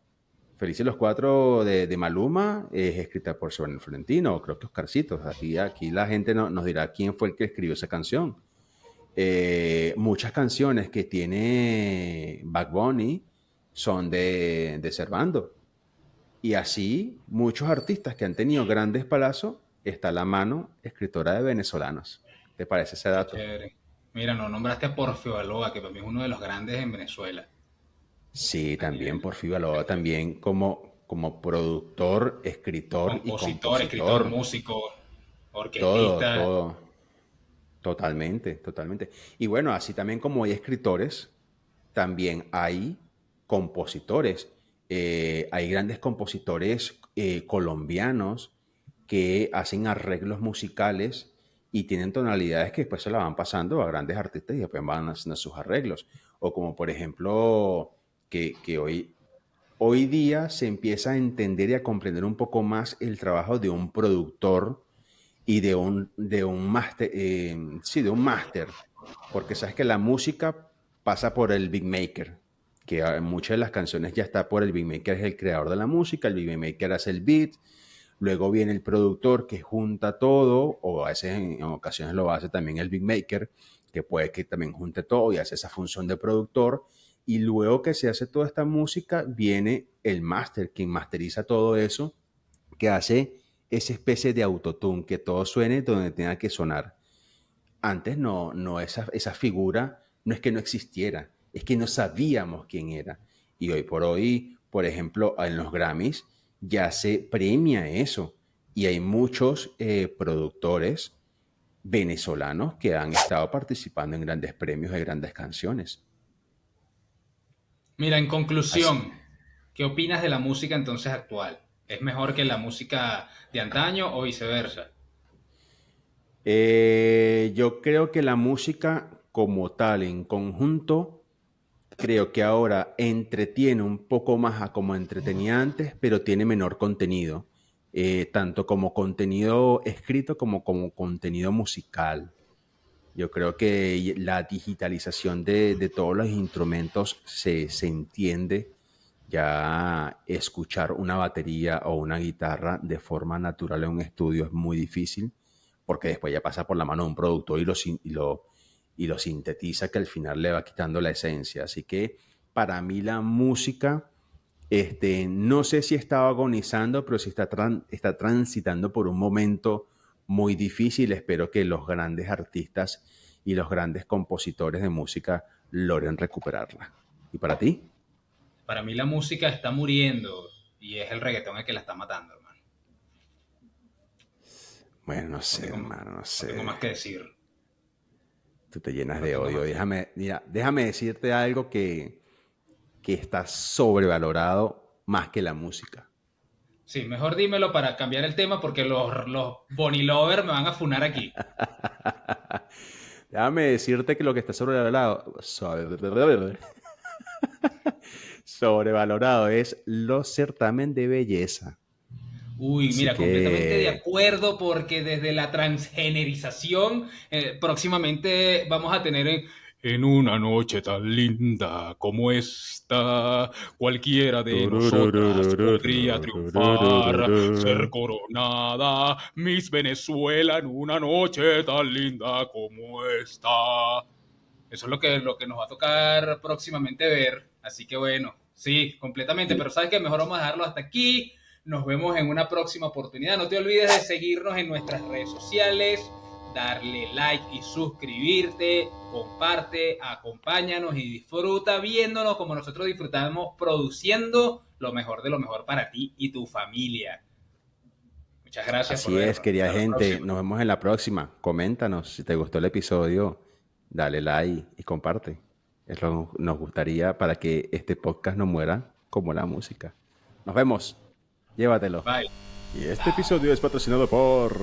Felices los Cuatro de Maluma es escrita por Giovanni Florentino, creo que Oscarcito. Aquí la gente nos dirá quién fue el que escribió esa canción. Muchas canciones que tiene Bad Bunny son de Servando. Y así, muchos artistas que han tenido grandes palazos, está la mano escritora de venezolanos. ¿Te parece ese qué dato? chévere. Mira, no nombraste a Porfio Baloa, que para mí es uno de los grandes en Venezuela, Sí, a también nivel Porfirio Baloa, escritor. también como productor, escritor y Compositor, escritor, compositor. músico, Todo, orquestista. todo. Totalmente, totalmente. Y bueno, así también como hay escritores, también hay compositores. Hay grandes compositores colombianos que hacen arreglos musicales y tienen tonalidades que después se la van pasando a grandes artistas y después van haciendo sus arreglos. O como por ejemplo, que hoy día se empieza a entender y a comprender un poco más el trabajo de un productor y de un máster, sí, de un máster, porque sabes que la música pasa por el beat maker, que muchas de las canciones ya está por el beat maker, es el creador de la música, el beat maker hace el beat, luego viene el productor que junta todo, o a veces en ocasiones lo hace también el beat maker, que puede que también junte todo y hace esa función de productor, y luego que se hace toda esta música, viene el máster, quien masteriza todo eso, que hace esa especie de autotune, que todo suene donde tenga que sonar. Antes no esa figura no es que no existiera, es que no sabíamos quién era. Y hoy por hoy, por ejemplo, en los Grammys ya se premia eso. Y hay muchos productores venezolanos que han estado participando en grandes premios de grandes canciones. Mira, en Así, conclusión, ¿qué opinas de la música entonces actual? ¿Es mejor que la música de antaño o viceversa? yo creo que la música como tal, en conjunto, creo que ahora entretiene un poco más a como entretenía antes, pero tiene menor contenido, tanto como contenido escrito como contenido musical. Yo creo que la digitalización de todos los instrumentos se entiende. Ya escuchar una batería o una guitarra de forma natural en un estudio es muy difícil, porque después ya pasa por la mano de un productor y lo sintetiza, que al final le va quitando la esencia. Así que para mí la música, no sé si está agonizando, pero sí está transitando por un momento muy difícil. Espero que los grandes artistas y los grandes compositores de música logren recuperarla. ¿Y para ti? Para mí la música está muriendo y es el reggaetón el que la está matando, hermano. Bueno, no No sé, tengo, hermano, no no tengo sé. más que decir. Tú te llenas No de tengo odio. más que decir. Déjame decirte algo que está sobrevalorado más que la música. Sí, mejor dímelo para cambiar el tema porque los Bonnie Lover me van a funar aquí. Déjame decirte que lo que está sobrevalorado es los certamen de belleza. Uy, Así mira, completamente de que... acuerdo porque desde la transgenerización próximamente vamos a tener en una noche tan linda como esta, cualquiera de nosotras podría triunfar, ser coronada, Miss Venezuela en una noche tan linda como esta. Eso es lo que nos va a tocar próximamente ver. Así que bueno, sí, completamente. Pero sabes que mejor vamos a dejarlo hasta aquí. Nos vemos en una próxima oportunidad. No te olvides de seguirnos en nuestras redes sociales, darle like y suscribirte, comparte, acompáñanos y disfruta viéndonos como nosotros disfrutamos produciendo lo mejor de lo mejor para ti y tu familia. Muchas gracias por Así es, vernos. querida Hasta la gente. próxima. Nos vemos en la próxima. Coméntanos si te gustó el episodio. Dale like y comparte. Nos gustaría para que este podcast no muera como la música. Nos vemos. Llévatelo. Bye. Y este episodio es patrocinado por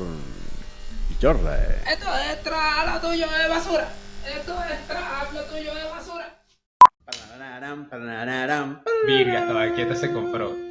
Jorre. Esto es lo tuyo de basura. Esto es lo tuyo de basura. Parararán, parararán, Virga, estaba quieta, se compró.